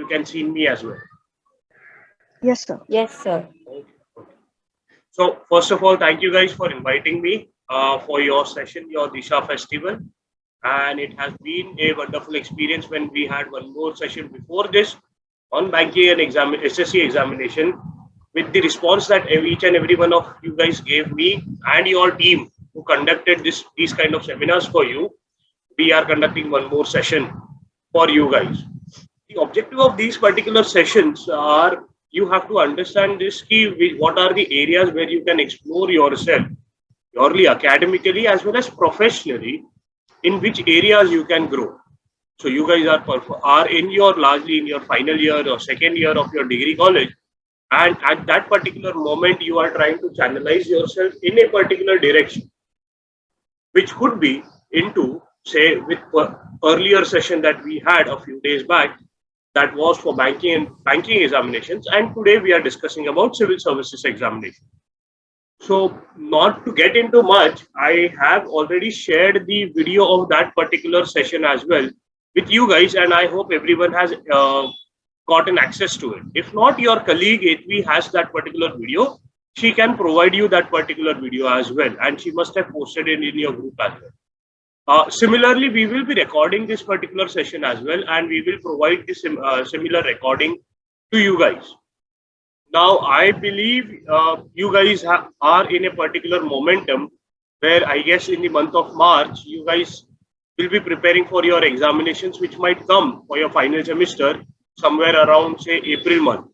you can see me as well. Yes, sir. Yes, sir. Okay. So first of all, thank you guys for inviting me for your session, your DISHA festival. And it has been a wonderful experience when we had one more session before this on banking and SSC examination, with the response that each and every one of you guys gave me and your team who conducted these kind of seminars for you. We are conducting one more session for you guys. The objective of these particular sessions are, you have to understand this key, what are the areas where you can explore yourself purely academically as well as professionally, in which areas you can grow. So you guys are in your largely in your final year or second year of your degree college, and at that particular moment you are trying to channelize yourself in a particular direction, which could be into, say, with earlier session that we had a few days back, that was for banking examinations, and today we are discussing about civil services examination. So not to get into much, I have already shared the video of that particular session as well with you guys, and I hope everyone has gotten access to it. If not, your colleague Etvi has that particular video. She can provide you that particular video as well, and she must have posted it in your group as well. Similarly, we will be recording this particular session as well, and we will provide this similar recording to you guys. Now, I believe you guys are in a particular momentum where I guess in the month of March, you guys will be preparing for your examinations, which might come for your final semester somewhere around, say, April month.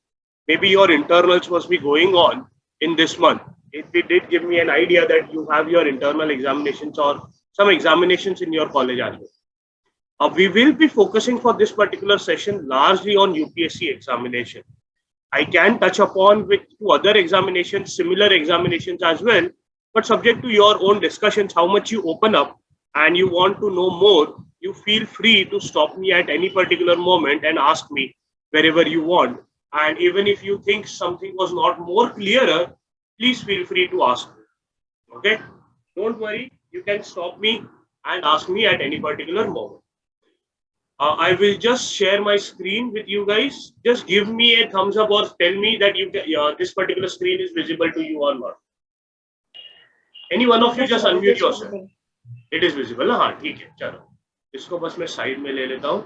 Maybe your internals must be going on in this month. It did give me an idea that you have your internal examinations or some examinations in your college as well. We will be focusing for this particular session largely on UPSC examination. I can touch upon with two other examinations, similar examinations as well, but subject to your own discussions, how much you open up and you want to know more, you feel free to stop me at any particular moment and ask me wherever you want. And even if you think something was not more clearer, please feel free to ask me. Okay? Don't worry, you can stop me and ask me at any particular moment. I will just share my screen with you guys. Just give me a thumbs up or tell me that this particular screen is visible to you or not. Any one of you just unmute yourself. It is visible. हाँ ठीक है चलो इसको बस मैं side में ले लेता हूँ.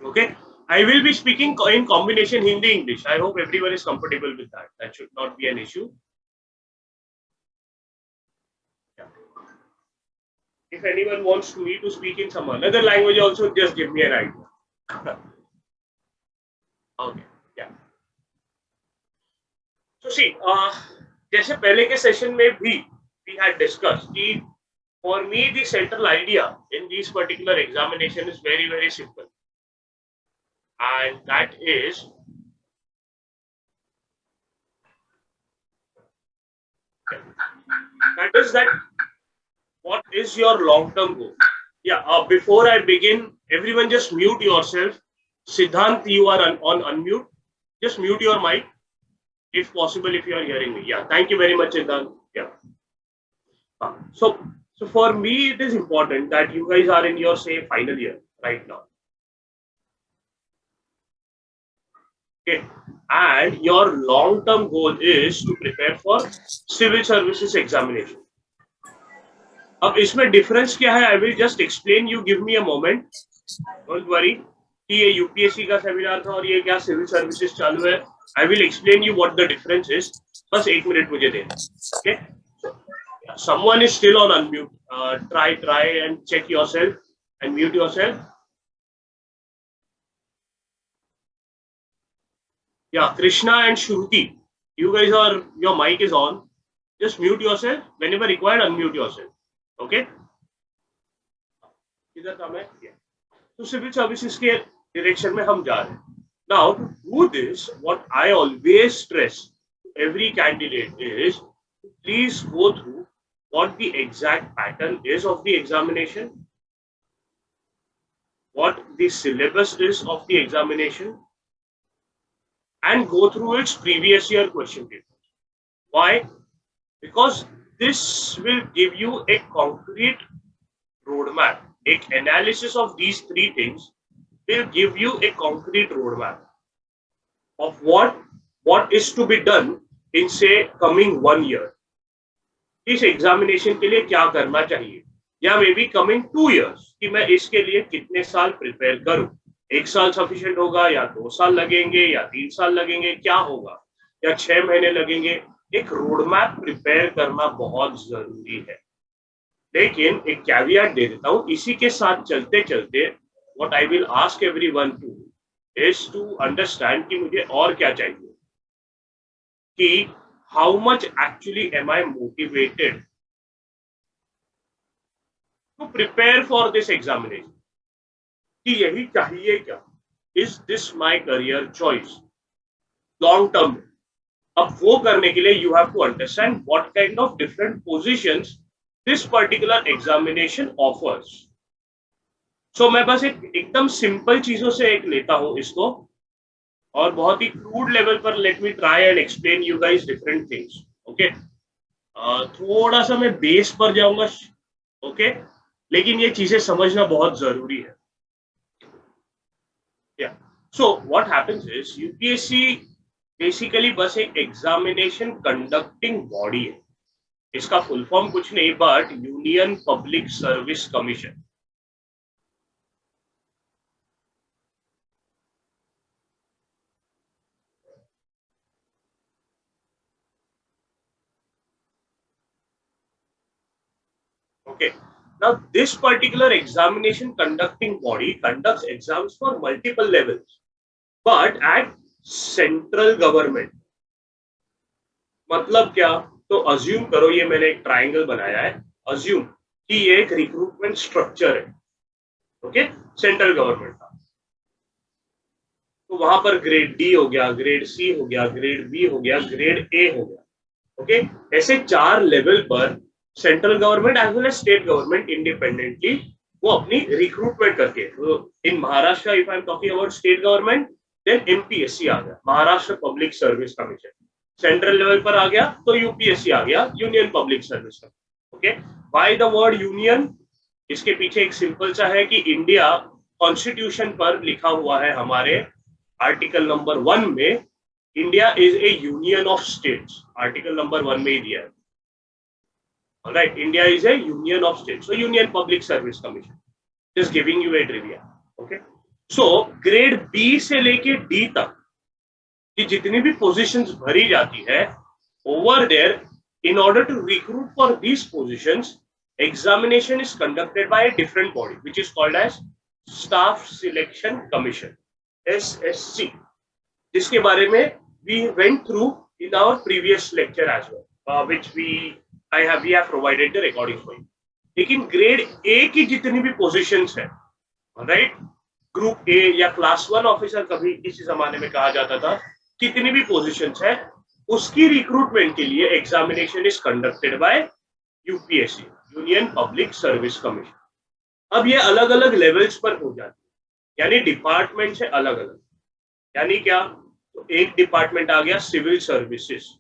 Okay. I will be speaking in combination Hindi English. I hope everyone is comfortable with that. That should not be an issue. If anyone wants me to speak in some another language also, just give me an idea. Okay, yeah. So see, जैसे पहले के session में भी we had discussed कि for me the central idea in this particular examination is very, very simple, and that is that what is your long-term goal? Yeah, before I begin, everyone just mute yourself. Siddhant, you are on unmute. Just mute your mic, if possible, if you are hearing me. Yeah, thank you very much, Siddhant. Yeah. So for me, it is important that you guys are in your, say, final year right now. Okay. And your long-term goal is to prepare for civil services examination. अब इसमें difference क्या है? I will just explain. You give me a moment. Don't worry. कि ये UPSC का seminar था और ये क्या सिविल सर्विसेज चालू है. I will explain you what the difference is. बस 1 मिनट मुझे देना. Okay. Someone is still on unmute. Try and check yourself and mute yourself. Yeah, Krishna and Shruti, you guys your mic is on. Just mute yourself. Whenever required, unmute yourself. Okay? इधर था मैं. तो civil services के direction में हम जा रहे हैं. Now, to do this, what I always stress to every candidate is, please go through what the exact pattern is of the examination, what the syllabus is of the examination, and go through its previous year question papers. Why? Because this will give you a concrete roadmap, an analysis of these three things will give you a concrete roadmap of what is to be done in say coming 1 year. इस examination के लिए क्या करना चाहिए, या may be coming 2 years कि मैं इसके लिए कितने साल प्रिपेयर करूं. 1 साल सफिशिएंट होगा या 2 साल लगेंगे या 3 साल लगेंगे, क्या होगा, या 6 महीने लगेंगे. एक रोड मैप प्रिपेयर करना बहुत जरूरी है. लेकिन एक कैवियट दे देता हूं, इसी के साथ चलते चलते what I will ask everyone to is to understand कि मुझे और क्या चाहिए, कि how much actually am I motivated to prepare for this examination, कि यही चाहिए क्या, is this my career choice long term. अब वो करने के लिए you have to understand what kind of different positions this particular examination offers. So मैं बस एकदम सिंपल चीजों से एक लेता हूं इसको, और बहुत ही क्रूड लेवल पर let me try and explain you guys different things. Okay, थोड़ा सा मैं बेस पर जाऊंगा. ओके, लेकिन ये चीजें समझना बहुत जरूरी है. या so what happens is UPSC basically बस एक एग्जामिनेशन कंडक्टिंग बॉडी है. इसका फुल फॉर्म कुछ नहीं but union public service commission. Okay. Now, this particular examination conducting body conducts exams for multiple levels, but at central government. मतलब क्या, तो assume करो ये मैंने एक ट्राइंगल बनाया है. अज्यूम कि ये एक रिक्रूटमेंट स्ट्रक्चर है. ओके, सेंट्रल गवर्नमेंट का. तो वहां पर ग्रेड डी हो गया, ग्रेड सी हो गया, ग्रेड बी हो गया, ग्रेड ए हो गया. ओके, ऐसे 4 लेवल पर central government as well as state government independently वो अपनी रिक्रूटमेंट करके. तो in Maharashtra if I am talking about state government, then MPSC आ गया, Maharashtra public service commission. Central level पर आ गया तो यूपीएससी आ गया, union public service commission. Okay, why the word union, इसके पीछे एक सिंपल सा है कि इंडिया कॉन्स्टिट्यूशन पर लिखा हुआ है हमारे आर्टिकल नंबर 1 में, India is A union of states. Article number 1 में ही दिया है. Alright, India is a union of states, so Union Public Service Commission. Just giving you a trivia. Okay, so grade B से लेके D तक की जितनी भी positions भरी जाती है, over there, in order to recruit for these positions, examination is conducted by a different body, which is called as Staff Selection Commission, SSC. जिसके बारे में we went through in our previous lecture as well, which we have provided the recording for you. लेकिन grade A की जितनी भी positions है, right, group A या class 1 officer कभी किसी जमाने में कहा जाता था, कितनी भी पोजीशंस है उसकी रिक्रूटमेंट के लिए examination is conducted by UPSC, union public service commission. अब ये अलग अलग लेवल्स पर हो जाती है, यानी डिपार्टमेंट से अलग अलग. यानी क्या, तो एक डिपार्टमेंट आ गया सिविल सर्विसेज,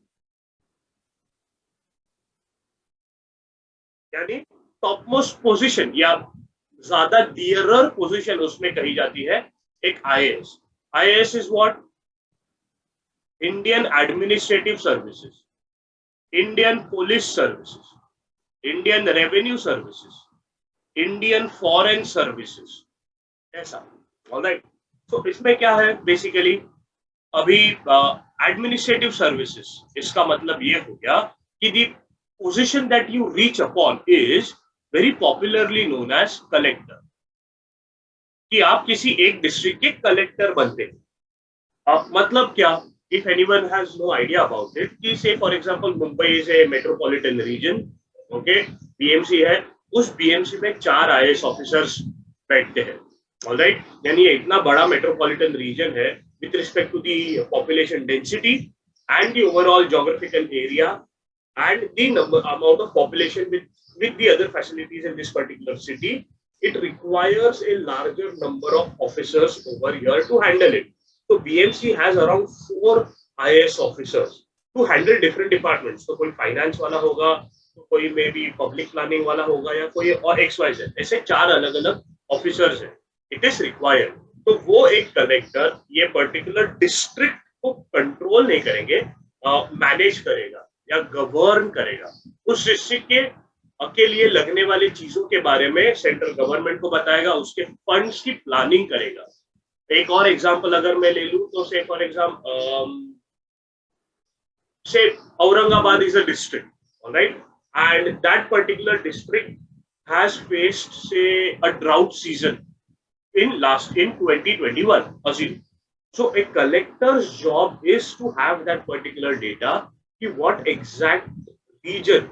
यानी टॉप मोस्ट पोजीशन या ज्यादा डियरर पोजीशन उसमें कही जाती है एक IAS. IAS is what, Indian administrative services, Indian police services, Indian revenue services, Indian foreign services, ऐसा. ऑलराइट, तो इसमें क्या है बेसिकली, अभी एडमिनिस्ट्रेटिव सर्विसेज, इसका मतलब ये हो गया कि दी position that you reach upon is very popularly known as collector, कि आप किसी एक डिस्ट्रिक्ट के कलेक्टर बनते हैं. मतलब क्या, if anyone has no idea about it, कि say for example Mumbai is a metropolitan region, okay, BMC है, उस बीएमसी में 4 आईएएस ऑफिसर्स बैठते हैं. ऑलराइट, यानी ये इतना बड़ा मेट्रोपॉलिटन रीजन है with respect to the population density and the overall geographical area and the amount of population with the other facilities in this particular city, it requires a larger number of officers over here to handle it. So BMC has around 4 IAS officers to handle different departments. तो कोई finance वाला होगा, तो कोई may be public planning वाला होगा, या कोई और XYZ, ऐसे 4 अलग अलग officers हैं. It is required. तो वो एक कलेक्टर ये पर्टिकुलर डिस्ट्रिक्ट को कंट्रोल नहीं करेंगे, मैनेज करेगा या गवर्न करेगा। उस डिस्ट्रिक्ट के लिए लगने वाली चीजों के बारे में सेंट्रल गवर्नमेंट को बताएगा, उसके फंड्स की प्लानिंग करेगा। एक और एग्जांपल अगर मैं ले लूं तो से for example say Aurangabad is a district, all right, and that particular district has faced say a drought season in 2021. Assume. So a collector's job is to have that particular data, what exact region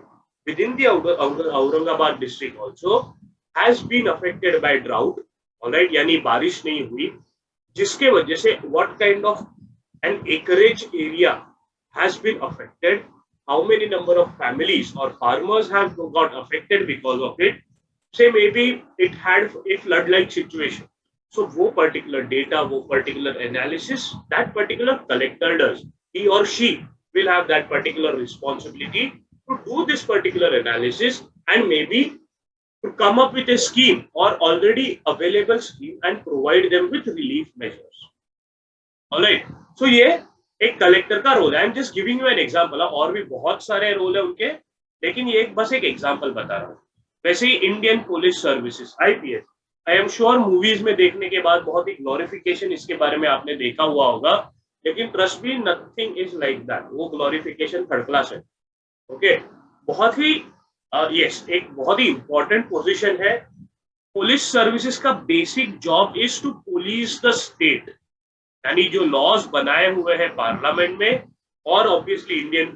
within the Aurangabad district also has been affected by drought, all right, यानी बारिश नहीं हुई, जिसके वजह से what kind of an acreage area has been affected, how many number of families or farmers have got affected because of it, say maybe it had a flood like situation. So wo particular data, wo particular analysis that particular collector does, he or she will have that particular responsibility to do this particular analysis and maybe to come up with a scheme or already available scheme and provide them with relief measures. All right, so ये एक collector का role है। I am just giving you an example. और भी बहुत सारे role है उनके, लेकिन ये बस एक एग्जांपल बता रहा हूँ। वैसे ही Indian police services IPS, I am sure movies में देखने के बाद बहुत ही ग्लोरिफिकेशन इसके बारे में आपने देखा हुआ होगा, लेकिन trust me nothing is like that. वो ग्लोरिफिकेशन थर्ड क्लास है। ओके, बहुत ही यस एक बहुत ही इंपॉर्टेंट पोजीशन है। पुलिस सर्विसेज का basic job is to police the state, यानी जो लॉज बनाए हुए हैं पार्लियामेंट में और ऑब्वियसली इंडियन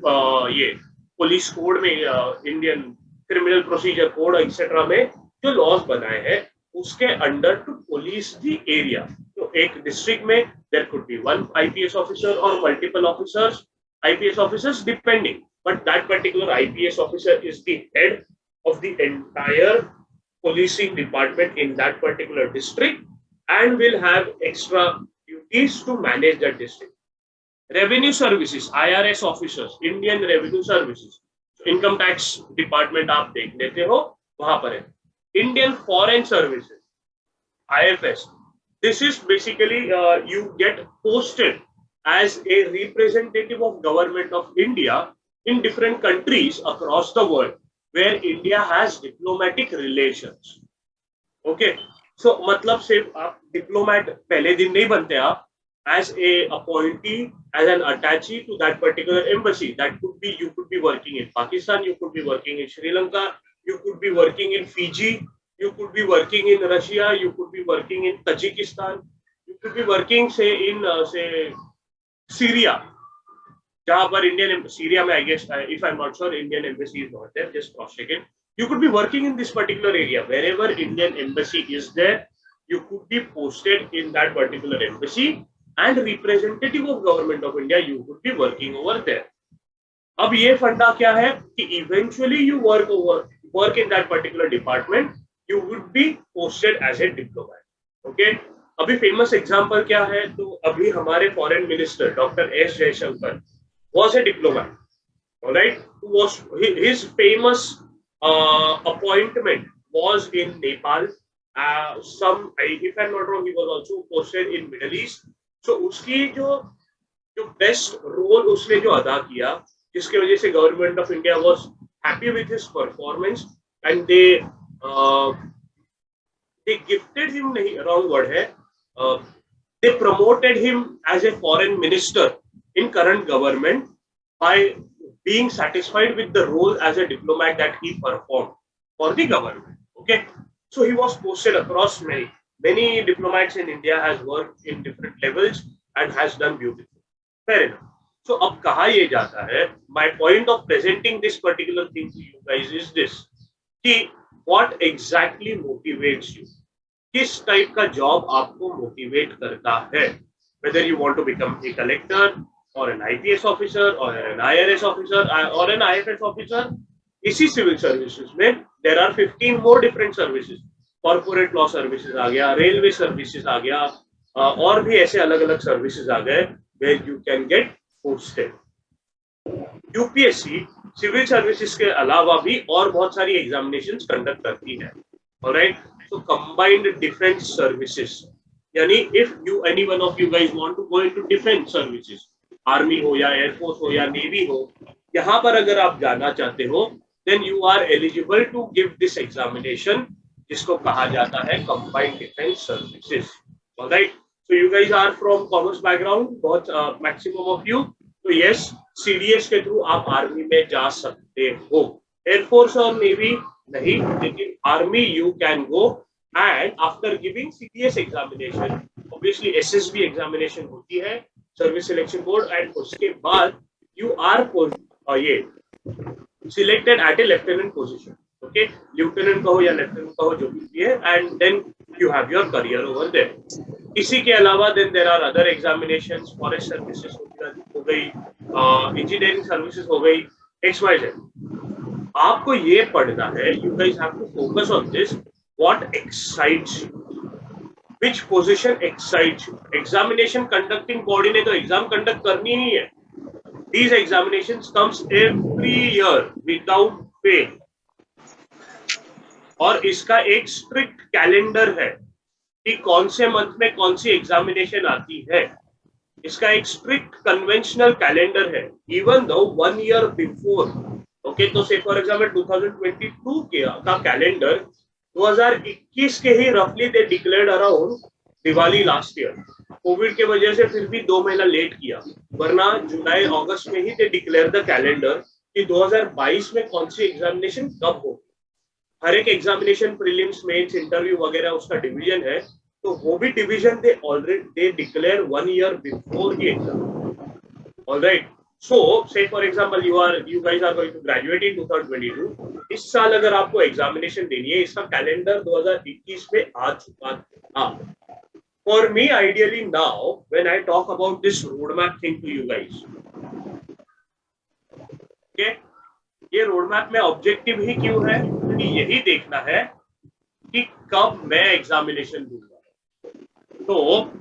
ये पुलिस कोड में, Indian criminal procedure code etcetera में जो लॉज बनाए हैं उसके under to police the area. तो एक डिस्ट्रिक्ट में there could be one IPS officer or multiple officers, IPS officers depending, but that particular IPS officer is the head of the entire policing department in that particular district and will have extra duties to manage that district. Revenue services, IRS officers, Indian Revenue Services, income tax department आप देख लेते हो वहां पर है। Indian Foreign Services, IFS, this is basically you get posted as a representative of government of India in different countries across the world where India has diplomatic relations. Okay, so मतलब सिर्फ आप डिप्लोमेट पहले दिन नहीं बनते आप, as a appointee, as an attaché to that particular embassy. That could be, you could be working in Pakistan, you could be working in Sri Lanka, you could be working in Fiji, you could be working in Russia, you could be working in Tajikistan, you could be working say in say Syria, जहाँ पर Indian Syria में, I guess if I am not sure, Indian embassy is not there, just cross check it. You could be working in this particular area. Wherever Indian embassy is there, you could be posted in that particular embassy and representative of government of India, you could be working over there. अब ये फंडा क्या है कि eventually you work in that particular department, you would be posted as a diplomat. Okay? अभी famous example क्या है, तो अभी हमारे foreign minister doctor S Jaishankar was a diplomat. All right, was his famous appointment was in Nepal. If I'm not wrong, he was also posted in Middle East. So उसकी जो best role उसने जो अदा किया, जिसके वजह से government of India was happy with his performance and they gifted him, नहीं wrong word है, they promoted him as a foreign minister in current government by being satisfied with the role as a diplomat that he performed for the government. Okay, so he was posted across many diplomats in India, has worked in different levels and has done beautiful. Fair enough. So अब कहाँ ये जाता है, my point of presenting this particular thing to you guys is this, कि what exactly motivates you, किस type का job आपको motivate करता है, whether you want to become a collector or an IPS officer or an IRS officer or an IFS officer. इसी civil services में there are 15 more different services. Corporate law services आ गया, railway services आ गया, और भी ऐसे अलग अलग सर्विसेज आ गए where you can get posted. UPSC civil services के अलावा भी और बहुत सारी एग्जामिनेशंस कंडक्ट करती है. Alright, so combined defense services, यानी if you any one of you guys want to go into defense services, army हो या एयरफोर्स हो या नेवी हो, यहाँ पर अगर आप जाना चाहते हो then you are eligible to give this examination जिसको कहा जाता है combined defense services. Alright, so you guys are from commerce background, बहुत maximum of you, तो yes CDS के थ्रू आप आर्मी में जा सकते हो, एयरफोर्स और नेवी नहीं, लेकिन army you can go. And after giving CDS examination, obviously SSB examination होती है, सर्विस सिलेक्शन बोर्ड, एंड उसके बाद you are ये selected at a lieutenant position. Okay, lieutenant कहो या lieutenant कहो जो भी है, and then you have your career over there. इसी के अलावा then there are other examinations, forest services हो गई, engineering services हो गई, XYZ. आपको ये पढ़ना है, you guys have to focus on this. What excites you? Which position excites you? Examination conducting body ने तो exam conduct करनी ही है. These examinations comes every year without fail. और इसका एक strict calendar है कि कौन से month में कौन सी examination आती है. इसका एक strict conventional calendar है. Even though 1 year before, okay, तो say for example 2022 का calendar 2021 के ही रफली they declared around Diwali last year. COVID के वजह से फिर भी 2 महीना लेट किया, वरना जुलाई अगस्त में ही दे डिक्लेयर द कैलेंडर कि 2022 में कौन सी एग्जामिनेशन कब हो. हर एक एग्जामिनेशन प्रीलिम्स, मेंस, इंटरव्यू वगैरह उसका डिवीजन है, तो वो भी division they already they declare 1 year before the exam. Alright, so say for example you guys are going to graduate in 2022. इस साल अगर आपको एग्जामिनेशन देनी है, इसका कैलेंडर 2021 में आ चुका था. For me ideally now when I talk about this roadmap thing to you guys, okay, ये रोडमैप में ऑब्जेक्टिव ही क्यों है, क्योंकि यही देखना है कि कब मैं एग्जामिनेशन दूंगा. तो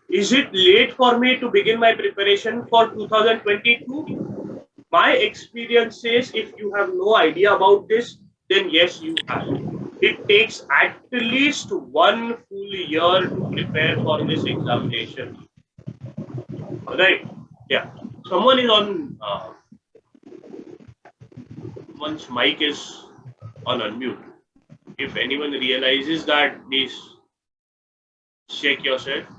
is it late for me to begin my preparation for 2022? My experience says if you have no idea about this, then yes, you have. It takes at least 1 full year to prepare for this examination. All right? Yeah. Someone is on. Someone's mic is on unmute. If anyone realizes that, please check yourself.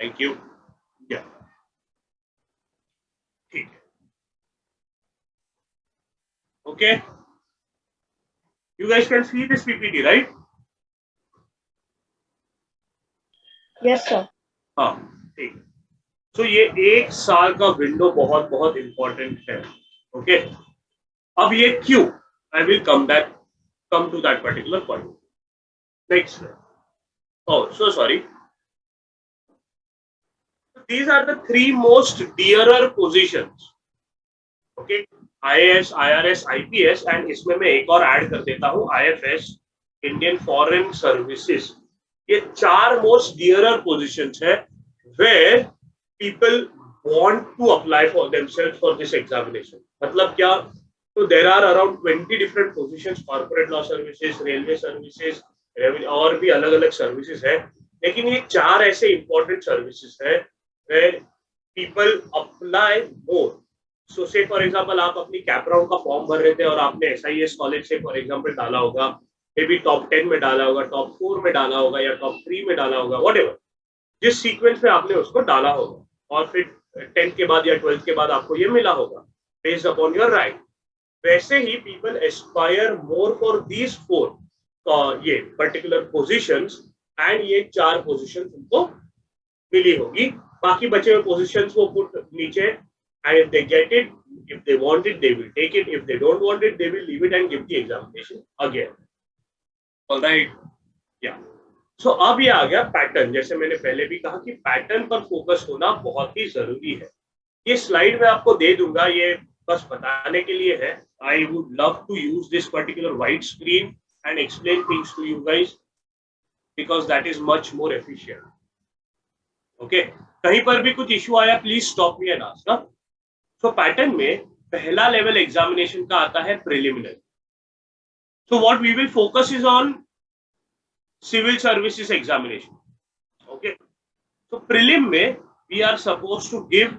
Thank you. Yeah. Okay. You guys can see this PPT, right? Yes, sir. हाँ, ठीक. So ये एक साल का window बहुत बहुत important है. Okay, अब ये क्यों? I will come to that particular point. Next. Oh, so sorry. These are the 3 most dearer positions. Okay, IAS, IRS, IPS, and इसमें मैं एक और ऐड कर देता हूँ IFS, Indian Foreign Services. ये 4 most dearer positions है where people want to apply for themselves for this examination. मतलब क्या? तो there are around 20 different positions, corporate law services, railway services, और भी अलग अलग सर्विसेज है, लेकिन ये 4 ऐसे important services है where people apply more. So say for example आप अपनी कैप राउंड का फॉर्म भर रहे थे और आपने SIES कॉलेज से फॉर एग्जांपल डाला होगा, मे बी टॉप 10 में डाला होगा, टॉप 4 में डाला होगा या टॉप 3 में डाला होगा, व्हाटएवर जिस सीक्वेंस में आपने उसको डाला होगा, और फिर 10 के बाद या 12 के बाद आपको ये मिला होगा बेस्ड अपॉन योर रैंक. वैसे ही people aspire more for these 4 ये पर्टिकुलर पोजीशंस, एंड ये 4 पोजीशंस उनको मिली होगी. बाकी बचे हुए पोजीशंस वो पुट नीचे, and if they get it, if they want it, they will take it. If they don't want it, they will leave it and give the examination again. All right? Yeah. So अब ये आ गया pattern. जैसे मैंने पहले भी कहा कि pattern पर फोकस होना बहुत ही जरूरी है. ये स्लाइड में आपको दे दूंगा, ये बस बताने के लिए है. I would love to use this particular white screen and explain things to you guys because that is much more efficient. Okay? कहीं पर भी कुछ इशू आया, please stop me and ask. So pattern में पहला लेवल एग्जामिनेशन का आता है preliminary. So what we will focus is on civil services examination. तो प्रीलिम में we are suppose to give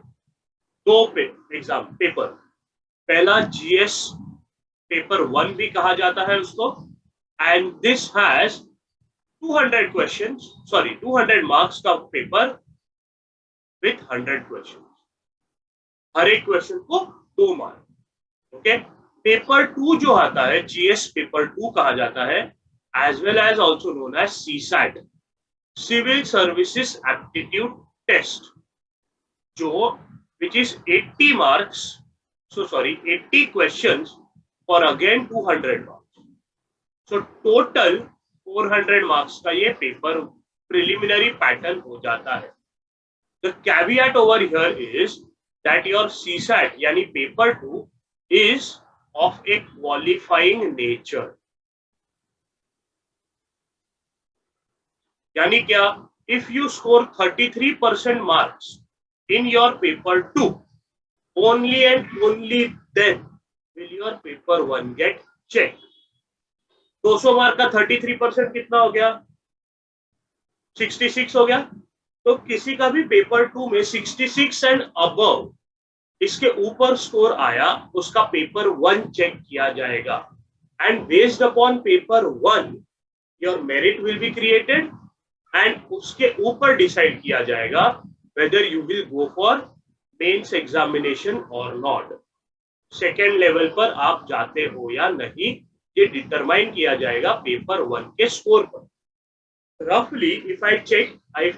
दो एग्जाम पेपर. पहला जीएस पेपर 1 भी कहा जाता है उसको, and this has 200 questions, sorry 200 marks का पेपर विथ 100 क्वेश्चन. हर एक क्वेश्चन को 2 मार्क. ओके. पेपर 2 जो आता है, जीएस पेपर 2 कहा जाता है, as well as also known as CSAT, civil services aptitude test, जो which is 80 marks, so sorry 80 questions for again 200 marks, so total 400 marks का ये पेपर preliminary pattern हो जाता है. The caveat over here is that your CSAT यानी paper 2 is of a qualifying nature. यानी क्या, if you score 33% marks in your paper 2, only and only then will your paper 1 get checked. 200 mark का 33% कितना हो गया? 66 हो गया. तो किसी का भी पेपर 2 में 66 एंड अबव, इसके ऊपर स्कोर आया, उसका पेपर 1 चेक किया जाएगा, and based upon paper 1 your merit will be created, and उसके ऊपर डिसाइड किया जाएगा whether you will go for mains examination or not. Second level पर आप जाते हो या नहीं, ये डिटरमाइन किया जाएगा पेपर 1 के स्कोर पर. Roughly, if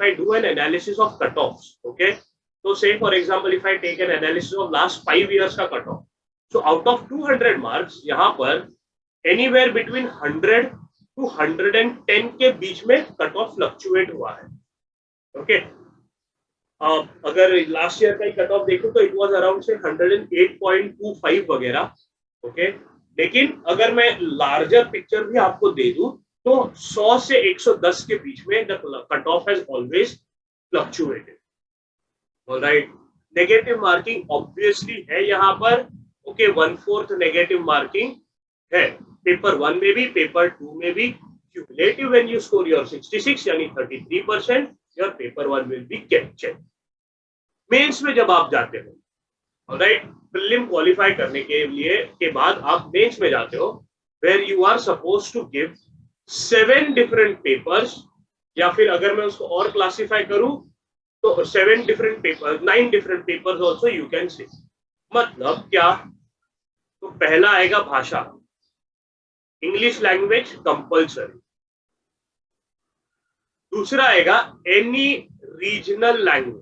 I do an analysis of cutoffs, okay, so say for example if I take an analysis of last 5 years का cutoff, so out of 200 marks यहाँ पर anywhere between 100 to 110 के बीच में cutoff fluctuate हुआ है. okay. अगर last year का ही कट ऑफ देखो तो इट वाज अराउंड से 108.25 वगैरह. ओके. लेकिन अगर मैं लार्जर पिक्चर भी आपको दे दूं तो 100 से 110 के बीच में the cut off has always fluctuated. Alright. Negative marking obviously है यहाँ पर. ओके. 1/4 नेगेटिव मार्किंग है पेपर 1 में भी, पेपर 2 में भी. Cumulative when you score your 66 यानी 33%, your paper 1 will be checked. Mains में जब आप जाते हो, ऑलराइट, प्रीलिम क्वालिफाई करने के लिए के बाद आप मेंस में जाते हो, where you are suppose to give 7 different papers, या फिर अगर मैं उसको और क्लासिफाई करूं तो 7 different papers, 9 different papers also you can say. मतलब क्या, तो पहला आएगा भाषा, इंग्लिश लैंग्वेज कंपल्सरी. दूसरा आएगा any regional language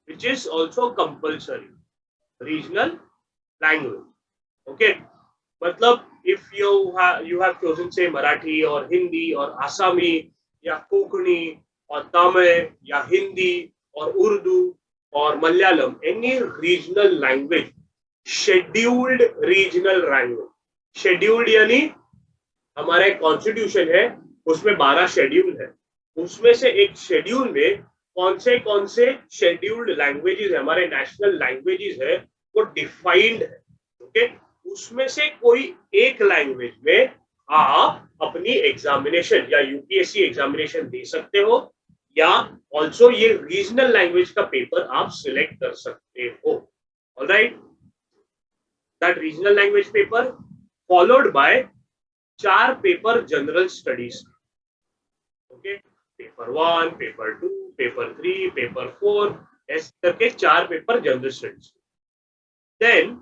which is also compulsory, regional language. Okay, मतलब if you have chosen say Marathi or Hindi or Assami या कोंकणी और तमिल या हिंदी और उर्दू और Malayalam, any regional language, scheduled regional language. scheduled यानी हमारा एक कॉन्स्टिट्यूशन है, उसमें 12 शेड्यूल है, उसमें से एक शेड्यूल में कौन से शेड्यूल्ड लैंग्वेजेस है, हमारे नेशनल लैंग्वेजेस है, वो डिफाइंड है. ओके. उसमें से कोई एक लैंग्वेज में आप अपनी एग्जामिनेशन या यूपीएससी एग्जामिनेशन दे सकते हो, या ऑल्सो ये रीजनल लैंग्वेज का पेपर आप सिलेक्ट कर सकते हो. Alright. That regional language paper followed by 4 paper general studies. Okay. Paper 1, paper 2, paper 3, paper 4, ऐसे करके 4 पेपर जनरल स्टडीज. देन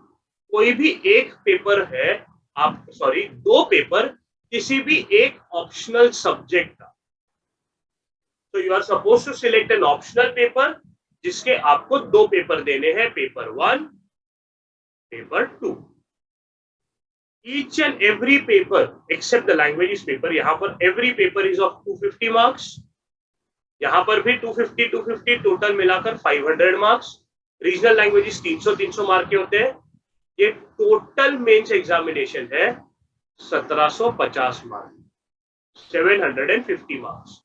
कोई भी एक पेपर है, आप सॉरी 2 पेपर किसी भी एक ऑप्शनल सब्जेक्ट का. तो you are suppose to select an optional paper जिसके आपको 2 पेपर देने हैं, paper 1, paper 2. Each and every paper except the languages paper, यहाँ पर every paper is of 250 marks, यहाँ पर भी 250 टोटल मिलाकर 500 मार्क्स. रीजनल लैंग्वेजेस 300 मार्क के होते हैं. ये टोटल मेंस एग्जामिनेशन है 1750 mark, 750 marks.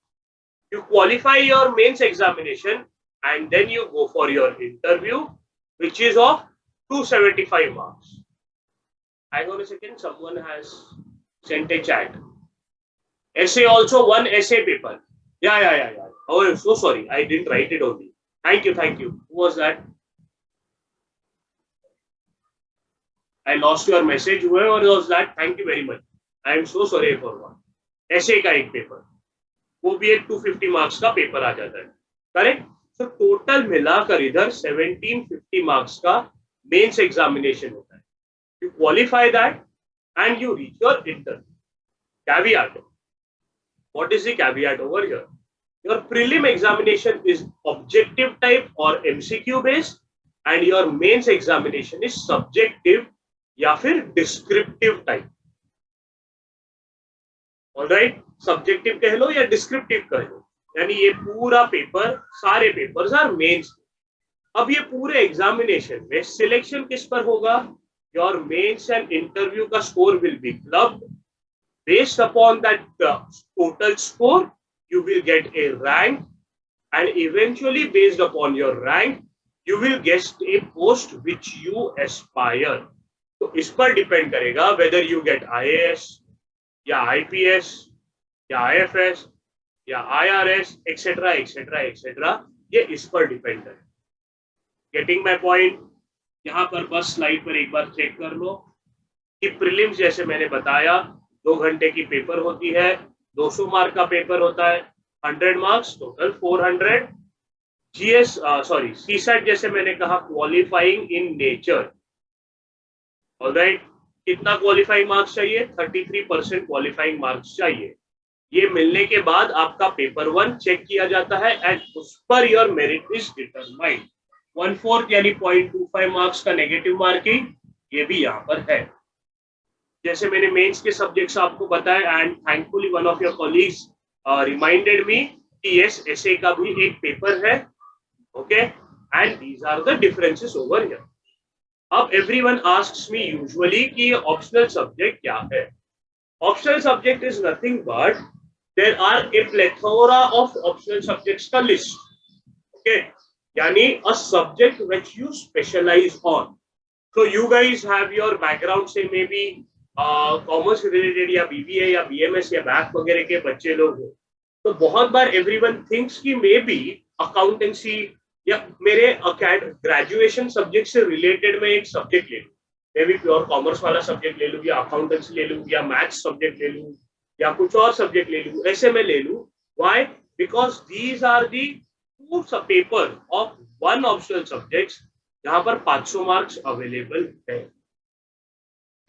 You qualify your mains examination and then you go for your interview, which is of 275 marks. Hang on a second, someone has sent a chat. Essay also, one essay paper. Yeah. Oh, I'm so sorry. I didn't write it only. Thank you, thank you. Who was that? I lost your message. Whoever was that, thank you very much. I am so sorry for one. ऐसे का एक paper, वो भी एक 250 marks का paper आ जाता है, correct. So total मिलाकर इधर 1750 मार्क्स का मेंस एग्जामिनेशन होता है. You qualify that and you reach your intern. Caveat. What is the caveat over here? Your prelim examination is objective type or MCQ based, and your mains examination is subjective या फिर descriptive type. All right, subjective कह लो या descriptive कह लो, यानी ये पूरा paper, सारे papers are mains. अब ये पूरे एग्जामिनेशन में सिलेक्शन किस पर होगा? Your mains and interview का score will be clubbed. Based upon that total score, you will get a rank, and eventually based upon your rank, you will get a post which you aspire. तो इस पर depend करेगा whether you get IAS या IPS या IFS या IRS etcetera etcetera etcetera. ये इस पर डिपेंड करेगा. Getting my point? यहाँ पर बस स्लाइड पर एक बार चेक कर लो कि प्रीलिम्स जैसे मैंने बताया 2 घंटे की पेपर होती है, 200 मार्क का पेपर होता है, 100 marks total 400. GS sorry CSAT जैसे मैंने कहा क्वालिफाइंग इन नेचर. ऑलराइट, कितना क्वालिफाइंग मार्क्स चाहिए? 33% क्वालिफाइंग मार्क्स चाहिए. ये मिलने के बाद आपका पेपर 1 चेक किया जाता है एंड उस per your merit is determined. 1/4 यानी 0.25 मार्क्स का नेगेटिव मार्किंग ये भी यहाँ पर है. जैसे मैंने मेंस के सब्जेक्ट्स आपको बताया and thankfully one of your colleagues reminded me कि यस एसए का भी एक पेपर है. Okay, and these are the differences over here. अब एवरीवन आस्क्स मी यूजुअली कि ऑप्शनल सब्जेक्ट क्या है. Optional subject is nothing but there are a plethora of optional subjects का लिस्ट. ओके, यानी a subject which you specialize on. So you guys have your background से maybe commerce related या BBA या BMS या back वगैरह के बच्चे लोग हो, तो बहुत बार everyone thinks कि maybe accountancy या मेरे ग्रेजुएशन सब्जेक्ट से रिलेटेड में एक सब्जेक्ट ले लूँ, मे बी प्योर कॉमर्स वाला सब्जेक्ट ले लूँ या अकाउंटेंसी ले लूँ या मैथ्स सब्जेक्ट ले लूँ या कुछ और सब्जेक्ट ले लूँ, ऐसे में ले लूँ. Why? Because these are the two paper of one optional subjects जहां पर 500 मार्क्स अवेलेबल है.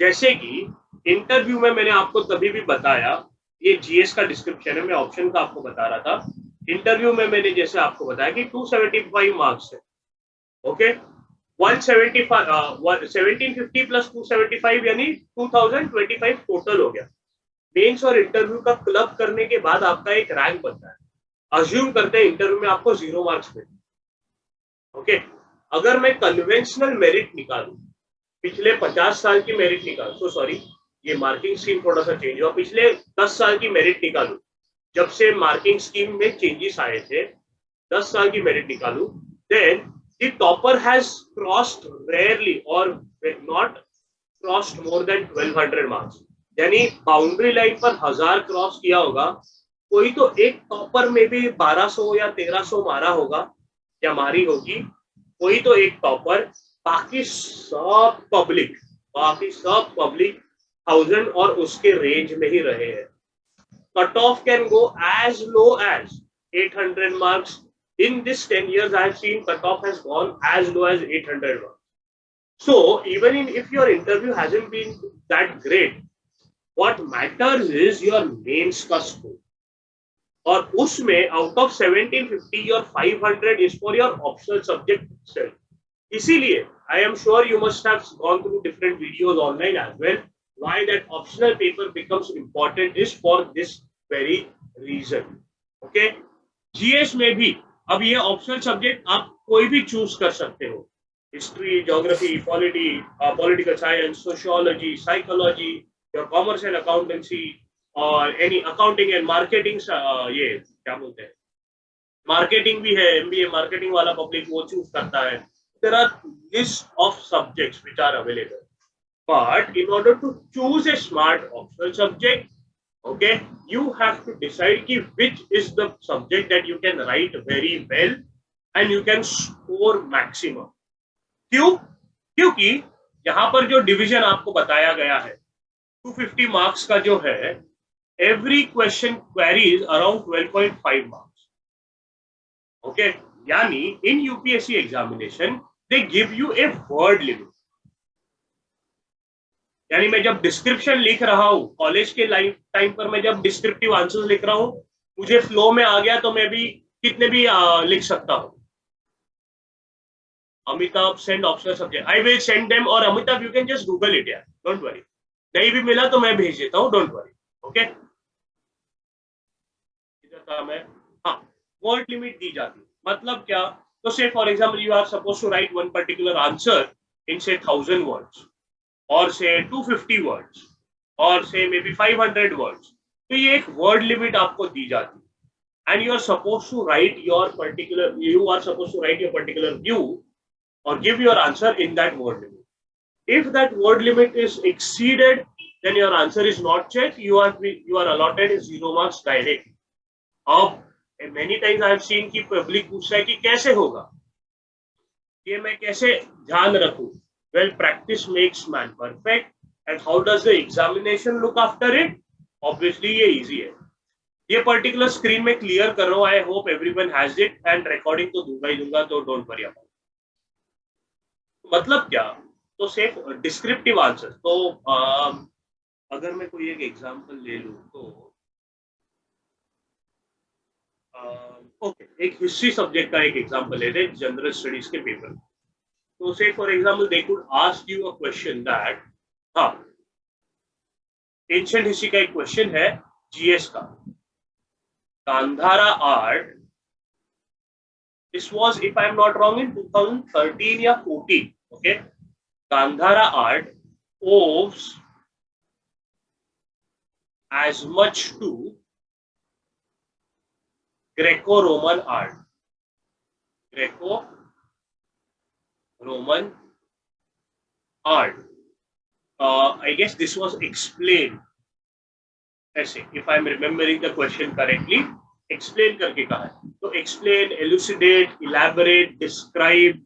जैसे कि इंटरव्यू में मैंने आपको तभी भी बताया, ये जीएस का डिस्क्रिप्शन है, मैं ऑप्शन का आपको बता रहा था. इंटरव्यू में मैंने जैसे आपको बताया कि 275 मार्क्स है. ओके, 1750 प्लस 275 यानी 2025 टोटल हो गया. मेंस और इंटरव्यू का क्लब करने के बाद आपका एक रैंक बनता है. अज्यूम करते हैं इंटरव्यू में आपको 0 मार्क्स मिले. ओके, अगर मैं कन्वेंशनल मेरिट निकालूं, पिछले 50 साल की मेरिट निकालूं, सॉरी ये मार्किंग स्कीम थोड़ा सा चेंज हुआ, पिछले 10 साल की मेरिट निकालूं, जब से मार्किंग स्कीम में चेंजेस आए थे, 10 साल की मेरिट निकालूं, then the topper has crossed rarely or not crossed more than 1200 marks. यानी बाउंड्री लाइन पर 1000 क्रॉस किया होगा, कोई तो एक टॉपर में भी 1200 या 1300 मारा होगा या मारी होगी, कोई तो एक टॉपर, बाकी सब पब्लिक 1000 और उसके रेंज में ही रहे हैं. Cut off can go as low as 800 marks. In this 10 years, I have seen cutoff has gone as low as 800 marks. So even if your interview hasn't been that great, what matters is your mains का score. और उसमें out of 1750 your 500 is for your optional subject itself. इसीलिए I am sure you must have gone through different videos online as well. Why that optional paper becomes important is for this very reason. Okay, GS में भी अब ये optional subject आप कोई भी choose कर सकते हो. History, geography, political science, sociology, psychology, your commerce and accountancy और एनी अकाउंटिंग एंड मार्केटिंग, ये क्या बोलते हैं, मार्केटिंग भी है, एमबीए मार्केटिंग वाला पब्लिक वो चूज करता है. There are list of subjects which are available, but in order to choose a smart optional subject, Okay, you have to decide ki which is the subject that you can write very well and you can score maximum. क्यों? क्योंकि यहाँ पर जो division आपको बताया गया है 250 marks का जो है, every question queries around 12.5 marks. Okay, यानी in UPSC examination they give you a word limit. यानी मैं जब डिस्क्रिप्शन लिख रहा हूँ कॉलेज के टाइम पर, मैं जब डिस्क्रिप्टिव आंसर्स लिख रहा हूँ, मुझे फ्लो में आ गया तो मैं भी कितने भी लिख सकता हूँ. Amitabh send optional subject, I will send them, और Amitabh you can just google it यार, डोंट वरी. नहीं भी मिला तो मैं भेज देता हूँ, डोंट वरी. ओके, इधर था मैं. हाँ, वर्ड लिमिट दी जाती है. मतलब क्या? तो से for example you are suppose to write one particular answer in say 1000 words और से 250 वर्ड्स और से मे बी 500 वर्ड्स. तो ये एक वर्ड लिमिट आपको दी जाती है and you are suppose to write your particular view or give your answer in that word limit. If that word limit is exceeded, then your answer is not checked. You are allotted 0 marks direct. अब many times I have seen कि public पूछता है कि कैसे होगा, ये मैं कैसे ध्यान रखूं? Well, practice makes man perfect. And how does the examination look after it? Obviously ये easy है. ये पर्टिकुलर स्क्रीन में क्लियर कर रहा हूँ. I hope everyone has it and recording तो दूंगा ही दूंगा, तो डोंट वरी अबाउट. मतलब क्या? तो सिर्फ डिस्क्रिप्टिव आंसर. तो अगर मैं कोई एक एग्जांपल ले लूं तो ओके, एक हिस्ट्री सब्जेक्ट का एक एग्जांपल लेते हैं जनरल स्टडीज के पेपर. तो से for example they could ask you a question that, हाँ, एंशिएंट हिस्ट्री का एक क्वेश्चन है जीएस का. Gandhara art, this was if I am not wrong in 2013 या 14. Okay, Gandhara art owes as much to Greco-Roman art. Greco-Roman art. I guess this was explained. ऐसे, if I am remembering the question correctly, explain करके कहा है. तो explain, elucidate, elaborate, describe,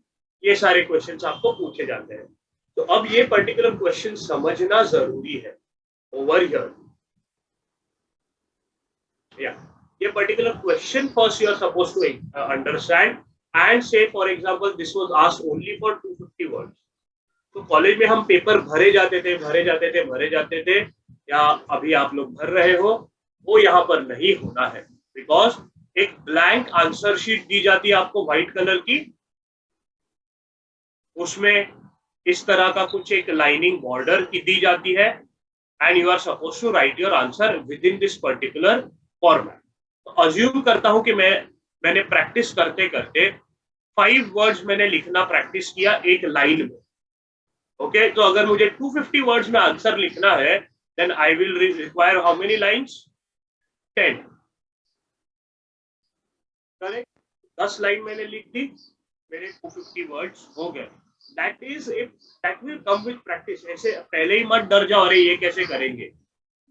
ये सारे questions आपको पूछे जाते हैं. तो अब ये पर्टिकुलर क्वेश्चन समझना जरूरी है. ओवर हियर, या ये particular question first you are suppose to understand and से for example this was asked only for 250 words. तो कॉलेज में हम पेपर भरे जाते थे, या अभी आप लोग भर रहे हो, वो यहाँ पर नहीं होना है. बिकॉज एक ब्लैंक आंसर शीट दी जाती है आपको व्हाइट कलर की, उसमें इस तरह का कुछ एक लाइनिंग बॉर्डर की दी जाती है and you are suppose to write your answer within this particular format. तो अज्यूम करता हूं कि मैंने प्रैक्टिस करते करते 5 वर्ड्स मैंने लिखना प्रैक्टिस किया एक लाइन में. ओके, तो अगर मुझे 250 वर्ड्स में आंसर लिखना है, then I will require how many lines? 10. Correct, 10 line मैंने लिख दी, मेरे 250 वर्ड्स हो गए. That will come with practice. ऐसे पहले ही मत डर जाओ, अरे ये कैसे करेंगे.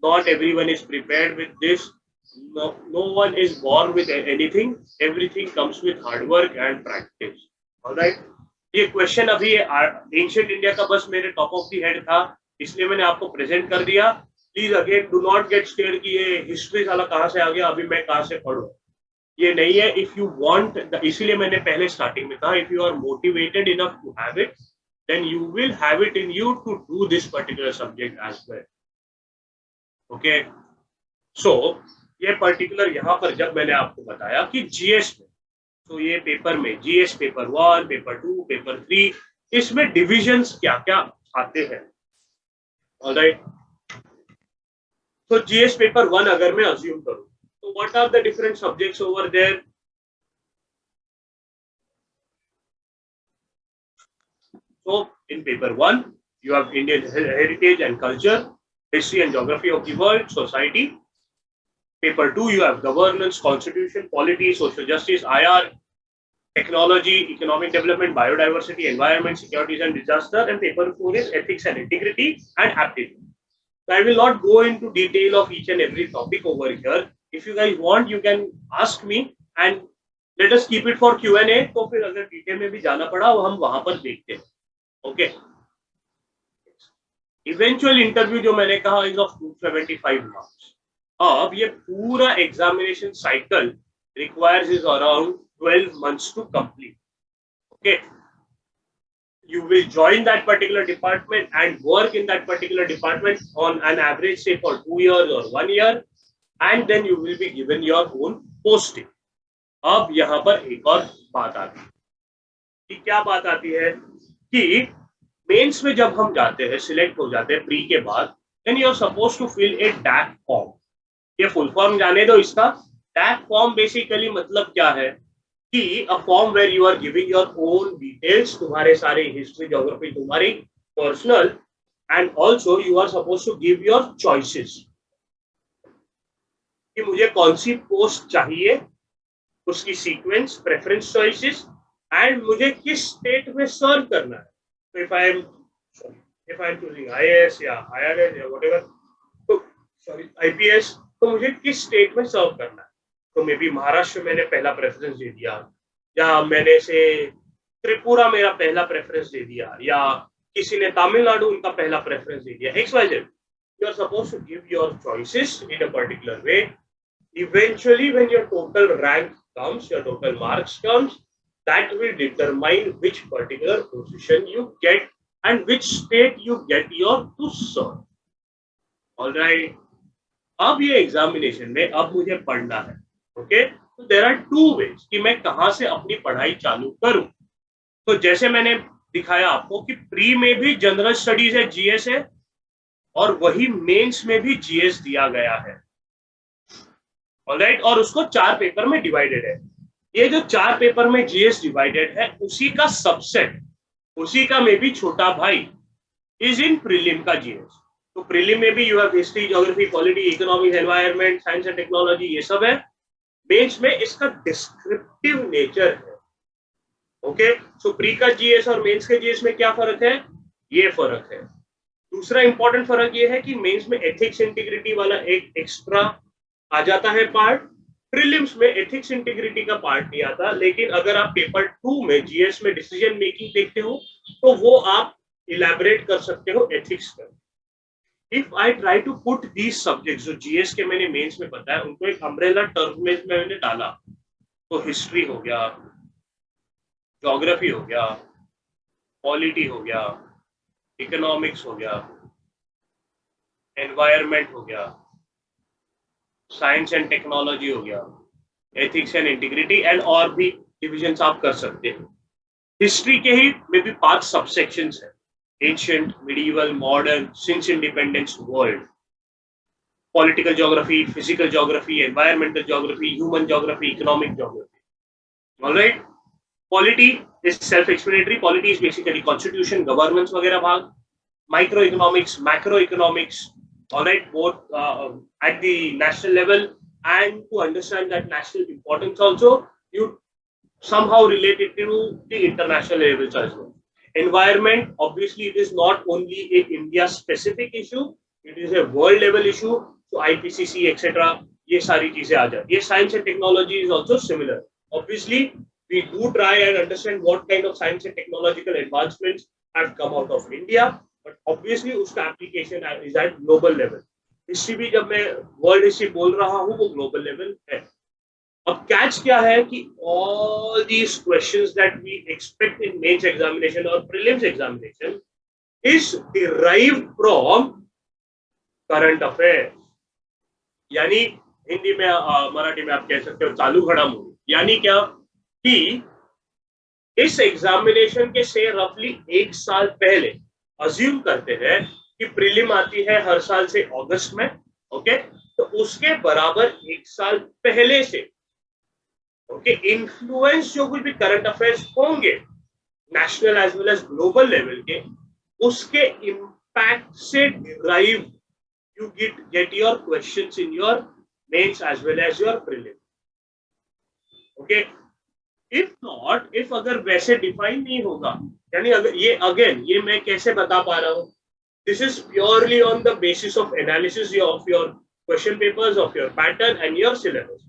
Not everyone is prepared with this. No one is born with anything. Everything comes with hard work and practice. Alright. ये क्वेश्चन अभी एंशिएंट इंडिया का बस मेरे टॉप ऑफ द हेड था, इसलिए मैंने आपको प्रेजेंट कर दिया. Please again do not get scared कि ये हिस्ट्री साला कहाँ से आ गया, अभी मैं कहाँ से पढ़ूं. ये नहीं है. इफ यू वांट, इसीलिए मैंने पहले स्टार्टिंग में कहा, if you are motivated enough to have it, then you will have it in you to do this particular subject as well. Okay, so ये पर्टिकुलर यहाँ पर जब मैंने आपको बताया कि जीएस में, तो ये पेपर में जीएस पेपर 1, पेपर 2, पेपर 3, इसमें डिविजन्स क्या क्या आते हैं. ऑलराइट, तो जीएस पेपर 1 अगर मैं अज्यूम करूं, so what are the different subjects over there? So in paper 1 you have Indian heritage and culture, history and geography of the world, society. Paper 2 you have governance, constitution, polity, social justice, IR, technology, economic development, biodiversity, environment, securities and disaster. And paper 4 is ethics and integrity and aptitude. So I will not go into detail of each and every topic over here. If you guys want, you can ask me and let us keep it for Q&A. तो फिर अगर detail में भी जाना पड़ा वो हम वहां पर देखते हैं. ओके. इवेंचुअल इंटरव्यू जो मैंने कहा इज ऑफ 275 मार्क्स. अब ये पूरा examination cycle requires is around 12 months to complete. Okay. You will join that particular department and work in that particular department on an average, say for 2 years or 1 year, and then you will be given your own posting. अब यहाँ पर एक और बात आती है कि क्या बात आती है कि मेंस में जब हम जाते हैं, सिलेक्ट हो जाते हैं प्री के बाद, then you are supposed to fill a DAC form. ये फुल फॉर्म जाने दो इसका. DAC form बेसिकली मतलब क्या है कि a form where you are giving your own details, तुम्हारे सारे हिस्ट्री ज्योग्राफी तुम्हारी personal, and also you are supposed to give your choices कि मुझे कौन सी पोस्ट चाहिए, उसकी सीक्वेंस, प्रेफरेंस चॉइसेस, एंड मुझे किस स्टेट में सर्व करना है. तो if I am choosing IAS या IRS या whatever, तो IPS, तो मुझे किस स्टेट में सर्व करना है. तो मे बी महाराष्ट्र मैंने पहला प्रेफरेंस दे दिया, या मैंने से त्रिपुरा मेरा पहला प्रेफरेंस दे दिया, या किसी ने तमिलनाडु उनका पहला प्रेफरेंस दे दिया. XYZ. You are supposed to give your choices in a particular way. Eventually, when your total rank comes, your total marks comes, that will determine which particular position you get and which state you get your to serve. All right. अब ये examination में अब मुझे पढ़ना है. Okay. तो there are two ways कि मैं कहां से अपनी पढ़ाई चालू करूं. तो जैसे मैंने दिखाया आपको कि प्री में भी जनरल स्टडीज है, जीएस है, और वही मेंस में भी जीएस दिया गया है. ऑलराइट. और उसको 4 पेपर में डिवाइडेड है. ये जो 4 पेपर में जीएस डिवाइडेड है, उसी का सबसेट, उसी का में भी छोटा भाई इज इन प्रीलिम का जीएस. तो प्रीलिम में भी you have history, geography, polity, economics, environment, science and technology, ये सब है. मेंस में इसका डिस्क्रिप्टिव नेचर है. ओके. सो प्री का जीएस और मेंस के जीएस में क्या फर्क है? ये फर्क है. दूसरा इंपॉर्टेंट फर्क ये है कि मेंस में एथिक्स इंटीग्रिटी वाला एक एक्स्ट्रा आ जाता है पार्ट. प्रीलिम्स में एथिक्स इंटीग्रिटी का पार्ट नहीं आता. लेकिन अगर आप पेपर 2 में जीएस में डिसीजन मेकिंग देखते हो तो वो आप इलैबोरेट कर सकते हो एथिक्स पर. If I try to put these subjects जो जीएस के मैंने मेंस में बताया, उनको एक अम्ब्रेला टर्म में मैंने डाला, तो हिस्ट्री हो गया, ज्योग्राफी हो गया, पॉलिटी हो गया, इकोनॉमिक्स हो गया, एनवायरनमेंट हो गया, साइंस एंड टेक्नोलॉजी हो गया, एथिक्स एंड इंटीग्रिटी, एंड और भी डिविजन्स आप कर सकते हैं. हिस्ट्री के ही में भी 5 सबसेक्शंस है. Ancient, medieval, modern, since independence, world. Political geography, physical geography, environmental geography, human geography, economic geography. Alright. Polity is self explanatory. Polity is basically constitution, governance वगैरह भाग. Micro economics, macro economics, alright, both at the national level, and to understand that national importance also, you somehow relate it to the international levels as well. Environment, obviously it is not only a India specific issue, it is a world level issue. So IPCC etc. ये सारी चीजें आ जाती है. Science and technology is also similar. Obviously we do try and understand what kind of science and technological advancements have come out of India, but obviously उसका application is at global level. History भी जब मैं world history बोल रहा हूँ वो global level है. अब कैच क्या है कि all these questions that we expect in mains examination or prelims examination is derived from current affairs. यानी हिंदी में मराठी में आप कह सकते हो चालू घडामोडी. यानी क्या कि इस एग्जामिनेशन के से रफली 1 साल पहले अज्यूम करते हैं कि प्रीलिम आती है हर साल से अगस्त में. ओके. तो उसके बराबर 1 साल पहले से ओके इन्फ्लुएंस जो कुछ भी करंट अफेयर्स होंगे national as well as global level के, उसके इम्पैक्ट से derive you get your questions in your mains as well as your prelim. Okay. If not, if अगर वैसे डिफाइन नहीं होगा, यानी अगर ये अगेन ये मैं कैसे बता पा रहा हूं This is purely on the basis of analysis of your question papers, of your pattern and your syllabus.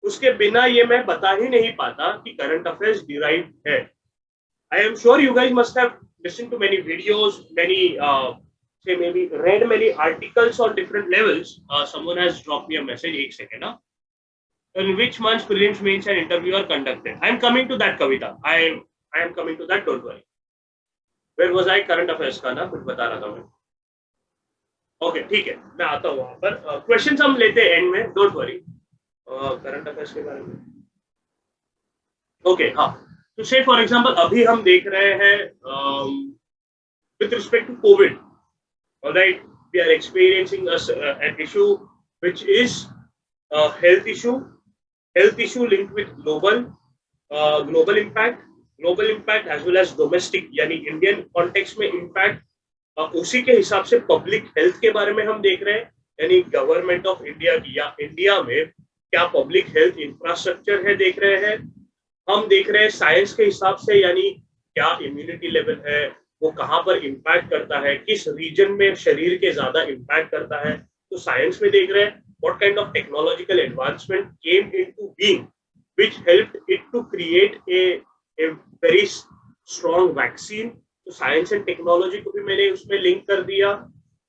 उसके बिना ये मैं बता ही नहीं पाता कि current affairs derived है. I am sure you guys must have listened to many videos, many say maybe read many articles on different levels. Someone has dropped me a message. एक second. In which months prelims, mains and interview are conducted? I am coming to that, Kavita. I am coming to that. Don't worry. Where was I? Current affairs का ना कुछ बता रहा था मैं. Okay ठीक है, मैं आता हूँ वहां पर. क्वेश्चंस हम लेते हैं एंड में, डोंट वरी. करंट अफेयर्स के बारे में. ओके हाँ, तो से फॉर एग्जांपल अभी हम देख रहे हैं with respect to covid. Alright, we are experiencing an issue which is health issue linked with global impact as well as domestic, यानी इंडियन कॉन्टेक्स्ट में इम्पैक्ट. उसी के हिसाब से पब्लिक हेल्थ के बारे में हम देख रहे हैं, यानी गवर्नमेंट ऑफ इंडिया की या इंडिया में क्या पब्लिक हेल्थ इंफ्रास्ट्रक्चर है देख रहे हैं. हम देख रहे हैं साइंस के हिसाब से, यानी क्या इम्यूनिटी लेवल है, वो कहाँ पर इम्पैक्ट करता है, किस रीजन में शरीर के ज्यादा इम्पैक्ट करता है. तो साइंस में देख रहे हैं what kind of technological advancement came into being which helped it to create a very strong vaccine. तो साइंस एंड टेक्नोलॉजी को भी मैंने उसमें लिंक कर दिया.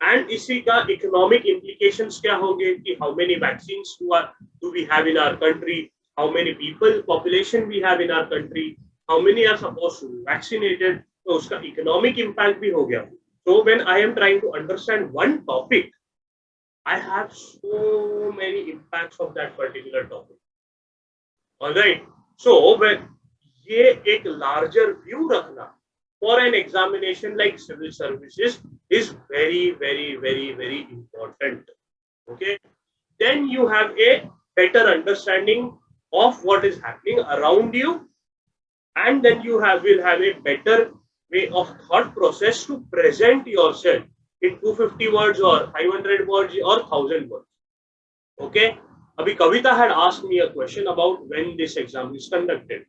एंड इसी का इकोनॉमिक इम्प्लीकेशंस क्या होंगे कि how many vaccines do we have in our country, how many people population we have in our country, how many are supposed to be vaccinated. तो उसका इकोनॉमिक इम्पैक्ट भी हो गया. So when I am trying to understand one topic, I have so many impacts of that particular topic. Alright, so when ये एक larger view रखना for an examination like civil services is very important. Okay, then you have a better understanding of what is happening around you, and then you will have a better way of thought process to present yourself in 250 words or 500 words or 1000 words. Okay, abhi Kavita had asked me a question about when this exam is conducted.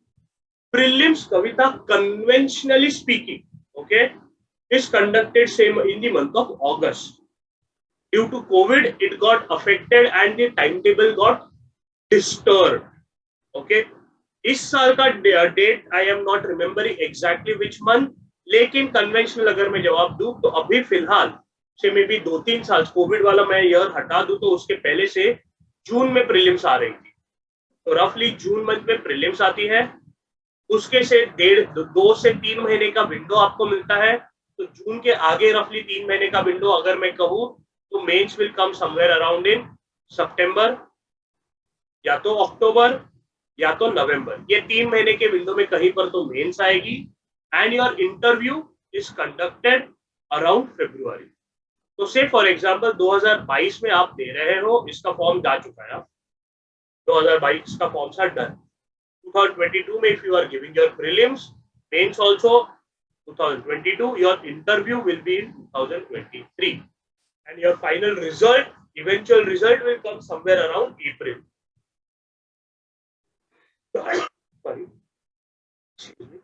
Prelims, Kavita, conventionally speaking, okay, is conducted same in the month of August. Due to COVID, it got affected and the timetable got disturbed. Okay, इस साल का date I am not remembering exactly which month, लेकिन conventional अगर मैं जवाब दूं तो अभी फिलहाल से मे भी 2-3 साल, कोविड वाला मैं ईयर हटा दूं तो उसके पहले से जून में प्रीलिम्स आ रही थी. तो रफली जून मंथ में प्रीलिम्स आती है, उसके से 2 से 3 महीने का विंडो आपको मिलता है. तो जून के आगे रफली 3 महीने का विंडो अगर मैं कहूँ तो mains will come somewhere around in सितंबर, या तो अक्टूबर या तो नवंबर. ये 3 महीने के विंडो में कहीं पर तो मेंस आएगी. And your interview is conducted around फरवरी. तो से फॉर एग्जांपल 2022 में आप दे रहे हो, इसका फॉर्म जा चुका है, 2022 का फॉर्म सा डन. 2022 में if you are giving your prelims, mains also 2022, your interview will be in 2023, and your final result, eventual result will come somewhere around April. Sorry, excuse me.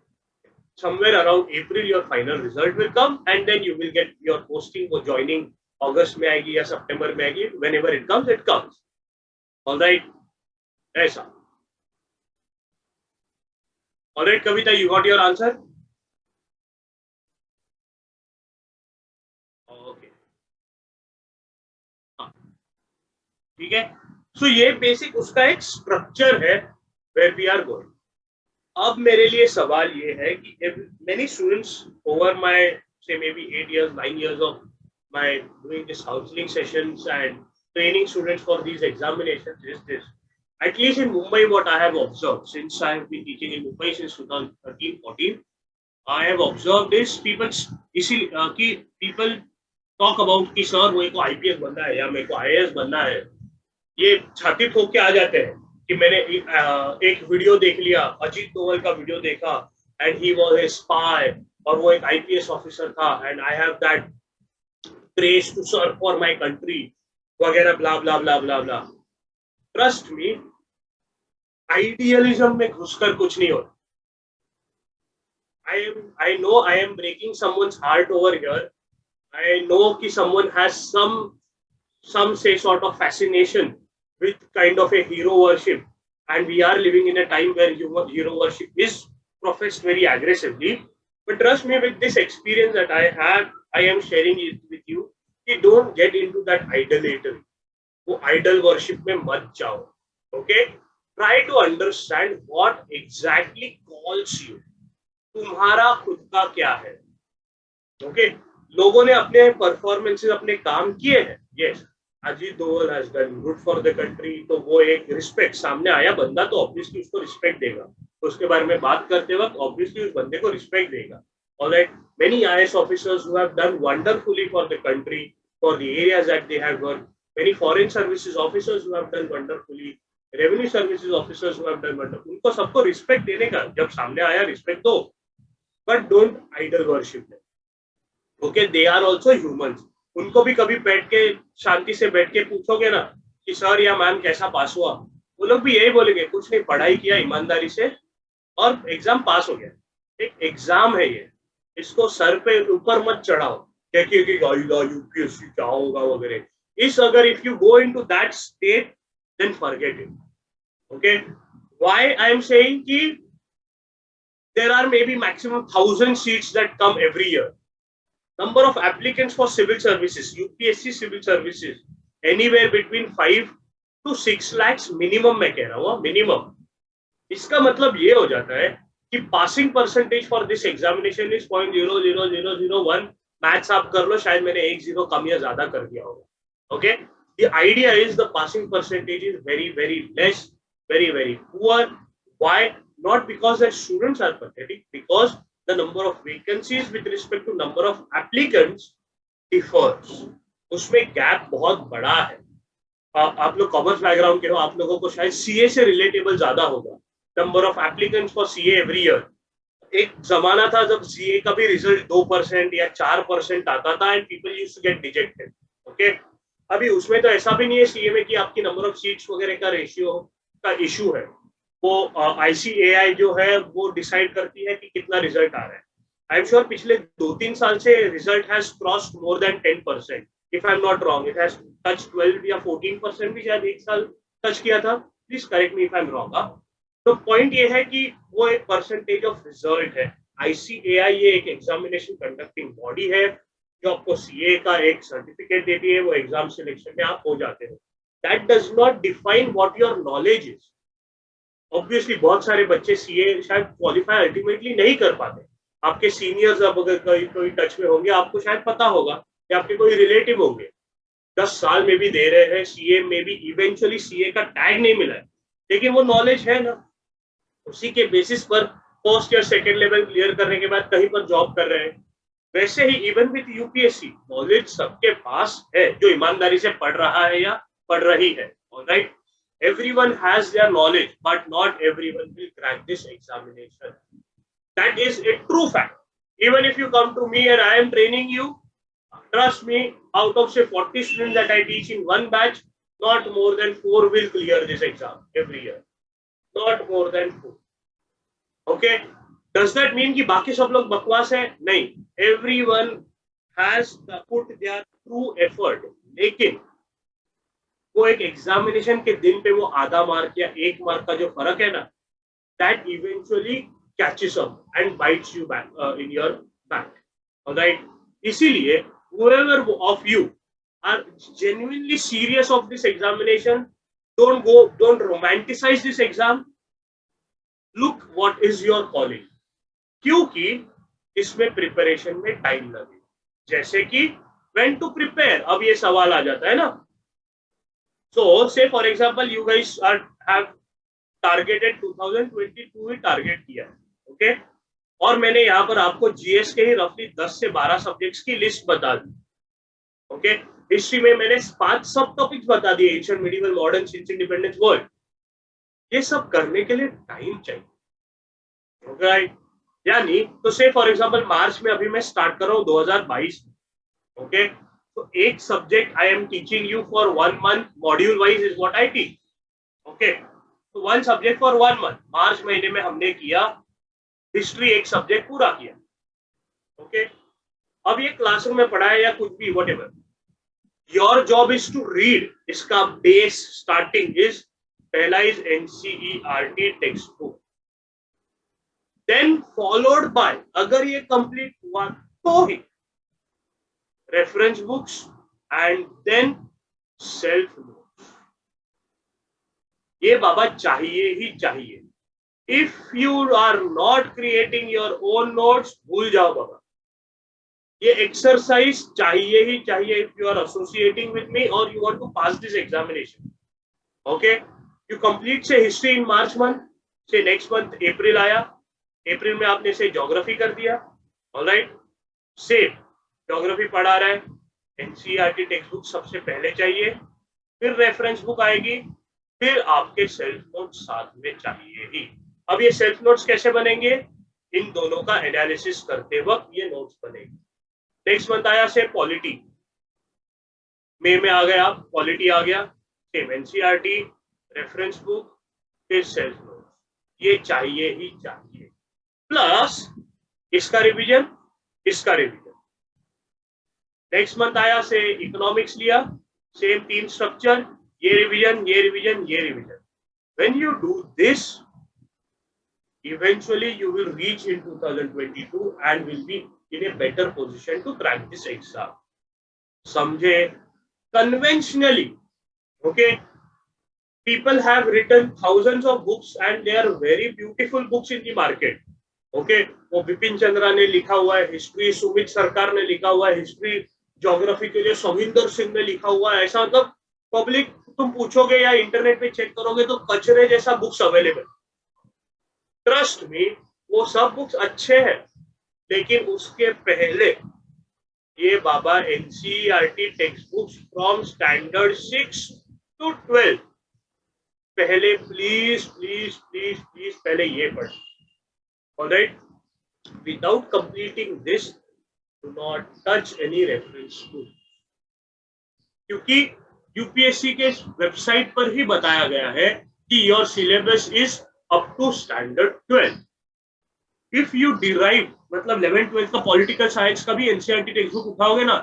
Somewhere around April your final result will come, and then you will get your posting for joining. August में आएगी या September में आएगी, whenever it comes, it comes. All right, ऐसा. All right, Kavita, you got your answer? Okay. ठीक है. So ये basic उसका एक स्ट्रक्चर है where we are going. अब मेरे लिए सवाल ये है कि many students over my say maybe 8 years, 9 years of my doing this counseling sessions and training students for these examinations is this. At least in Mumbai, what I have observed, since I have been teaching in Mumbai since 2013-14, I have observed is people talk about कि sir मेरे को IPS बनना है या मेरे को IAS बनना है. ये छाती ठोक के आ जाते हैं कि मैंने एक वीडियो देख लिया, अजीत डोवल का वीडियो देखा, and he was a spy, और वो एक IPS ऑफिसर था, and I have that grace to serve for my country, वगैरह blah blah blah blah blah. Trust me, idealism में घुसकर कुछ नहीं होता. I know I am breaking someone's heart over here, I know ki someone has some say sort of fascination with kind of a hero worship, and we are living in a time where hero worship is professed very aggressively. But trust me, with this experience that I had, I am sharing it with you. You don't get into that idolatry. वो idol worship में मत जाओ. Okay? Try to understand what exactly calls you. तुम्हारा खुद का क्या है. Okay, लोगों ने अपने परफॉर्मेंसेस अपने काम किए हैं. Yes, Ajit Doval has done good for the country, तो वो एक रिस्पेक्ट, सामने आया बंदा तो ऑब्वियसली उसको रिस्पेक्ट देगा, तो उसके बारे में बात करते वक्त ऑब्वियसली उस बंदे को रिस्पेक्ट देगा. Alright, many IAS officers who have done wonderfully for the country, for the areas that they have worked, many foreign services officers who have done wonderfully, revenue services officers who have done wonderful, उनको सबको respect देने का, जब सामने आया respect दो, but don't idol worship. Okay, they are also humans. उनको भी कभी बैठ के शांति से बैठ के पूछोगे ना कि सर या मैम कैसा पास हुआ, वो लोग भी यही बोलेंगे कुछ नहीं, पढ़ाई किया ईमानदारी से और एग्जाम पास हो गया. एक एग्जाम है ये, इसको सर पे ऊपर मत चढ़ाओ क्या कि यूपीएससी क्या होगा वगैरह. इस अगर if you go into that state then forget it. Okay, why I am saying कि there are maybe maximum 1,000 seats that come every year. Number of applicants for civil services, UPSC civil services, anywhere between 5 to 6 lakhs minimum मैं कह रहा हूँ, minimum. इसका मतलब ये हो जाता है कि passing percentage for this examination is 0.00001. Maths आप कर लो, शायद मैंने एक जीरो कम या ज्यादा कर दिया होगा. Okay, the idea is the passing percentage is very very less, very very poor. Why? Not because the students are pathetic, because the number of vacancies with respect to number of applicants differs. उसमें gap बहुत बड़ा है. आप लोग commerce background के हो, आप लोगों को शायद सीए से रिलेटेबल ज्यादा होगा. Number of applicants for CA every year. एक जमाना था जब सीए का भी रिजल्ट 2% या 4% आता था and people used to get rejected. Okay, अभी उसमें तो ऐसा भी नहीं है सीए में कि आपकी नंबर ऑफ सीट्स वगैरह का रेशियो का इशू है. वो आईसीएआई जो है वो डिसाइड करती है कि कितना रिजल्ट आ रहा है. आई एम श्योर पिछले 2-3 साल से result has crossed more then 10%. If I am not wrong, it has touch 12 या 14% भी शायद एक साल टच किया था. Please correct me if I am wrong. तो पॉइंट ये है कि वो एक परसेंटेज ऑफ रिजल्ट है. आईसीएआई ये एक एग्जामिनेशन कंडक्टिंग बॉडी है जो आपको सीए का एक सर्टिफिकेट देती है, वो एग्जाम सिलेक्शन में आप हो जाते हो. That does not define what your knowledge is. Obviously बहुत सारे बच्चे सीए शायद क्वालिफाई अल्टीमेटली नहीं कर पाते. आपके सीनियर्स अब अगर कोई टच में होंगे आपको शायद पता होगा, या आपके कोई रिलेटिव होंगे 10 साल में भी दे रहे हैं सीए में भी, इवेंचुअली सीए का टैग नहीं मिला है, लेकिन वो नॉलेज है ना, उसी के बेसिस पर फर्स्ट या सेकेंड लेवल क्लियर करने के बाद कहीं पर जॉब कर रहे हैं. वैसे ही इवन विथ यूपीएससी नॉलेज सबके पास है जो ईमानदारी से पढ़ रहा है या पढ़ रही है. Alright, everyone has their knowledge, but not everyone will crack this examination. That is a true fact. Even if you come to me and I am training you, trust me, out of say 40 students that I teach in one batch, not more than 4 will clear this exam every year. Not more than 4. Okay? Does that mean कि बाकी सब लोग बकवास है? नहीं. Everyone has put their true effort. लेकिन वो एक एग्जामिनेशन के दिन पे वो आधा मार्क या 1 मार्क का जो फर्क है ना, that eventually catches up and bytes you back in your back. Alright, इसीलिए whoever of you are genuinely serious of this examination, don't romanticize this exam. Look what is your calling. क्योंकि इसमें preparation में time लगे. जैसे कि when to prepare, अब ये सवाल आ जाता है ना. So say for example you guys have targeted 2022 he target किया है. ओके, और मैंने यहाँ पर आपको जीएस के ही रफली 10 से 12 सब्जेक्ट्स की लिस्ट बता दी. ओके, हिस्ट्री में मैंने 5 सब टॉपिक्स बता दिए, ancient, medieval, modern, since independence, world. ये सब करने के लिए टाइम चाहिए. राइट, यानी तो से फॉर एग्जांपल मार्च में अभी मैं स्टार्ट कर रहा हूँ 2022 में. ओके, तो एक subject I am teaching you for 1 month, module wise is what I teach. Okay, तो 1 सब्जेक्ट फॉर 1 मंथ. मार्च महीने में हमने किया हिस्ट्री, एक सब्जेक्ट पूरा किया. ओके, अब ये क्लासरूम में पढ़ा है या कुछ भी whatever, your job is to read. इसका बेस स्टार्टिंग इज, पहला is NCERT text book, then followed by, अगर ये कंप्लीट हुआ तो ही reference books and then self notes. ये बाबा चाहिए ही चाहिए. If you are not creating your own notes, भूल जाओ बाबा. ये एक्सरसाइज चाहिए ही चाहिए if you are associating with me or you want to pass this examination. Okay, you complete से हिस्ट्री इन मार्च मंथ, से नेक्स्ट मंथ अप्रैल आया, अप्रैल में आपने से ज्योग्राफी कर दिया. ऑलराइट, सेम ज्योग्राफी पढ़ा रहा है, एनसीईआरटी टेक्स्ट बुक सबसे पहले चाहिए, फिर रेफरेंस बुक आएगी, फिर आपके सेल्फ नोट्स साथ में चाहिए ही. अब ये सेल्फ नोट्स कैसे बनेंगे? इन दोनों का एनालिसिस करते वक्त ये नोट्स बनेंगे. नेक्स्ट मंथ आया से पॉलिटी, मई में आ गया पॉलिटी आ गया, सेम एनसीईआरटी, रेफरेंस बुक, फिर सेल्फ नोट्स. ये चाहिए ही चाहिए, प्लस इसका रिवीजन, इसका रिवीजन. नेक्स्ट मंथ आया से इकोनॉमिक्स लिया, सेम 3 स्ट्रक्चर, ये रिवीजन, ये रिवीजन, ये revision. When you do this, eventually you will reach in 2022 and will be in a better position to crack this exam. समझे? Conventionally, okay, people have written thousands of books and they are very beautiful books in the market. Okay, वो बिपिन चंद्रा ने लिखा हुआ है history, Sumit सरकार ने लिखा हुआ है हिस्ट्री, ज्योग्राफी के लिए सविंदर सिंह ने लिखा हुआ है. ऐसा मतलब पब्लिक, तुम पूछोगे या इंटरनेट पे चेक करोगे तो कचरे जैसा बुक्स अवेलेबल. ट्रस्ट मी, वो सब बुक्स अच्छे हैं, लेकिन उसके पहले ये बाबा NCERT text books from standard 6 to 12 पहले प्लीज प्लीज प्लीज प्लीज पहले ये पढ़. Alright, without completing this do not touch any reference book, क्योंकि यूपीएससी के वेबसाइट पर ही बताया गया है कि your syllabus is up to standard 12. If you derive, मतलब 11th 12th का पॉलिटिकल साइंस का भी एनसीईआरटी टेक्स्ट बुक उठाओगे ना,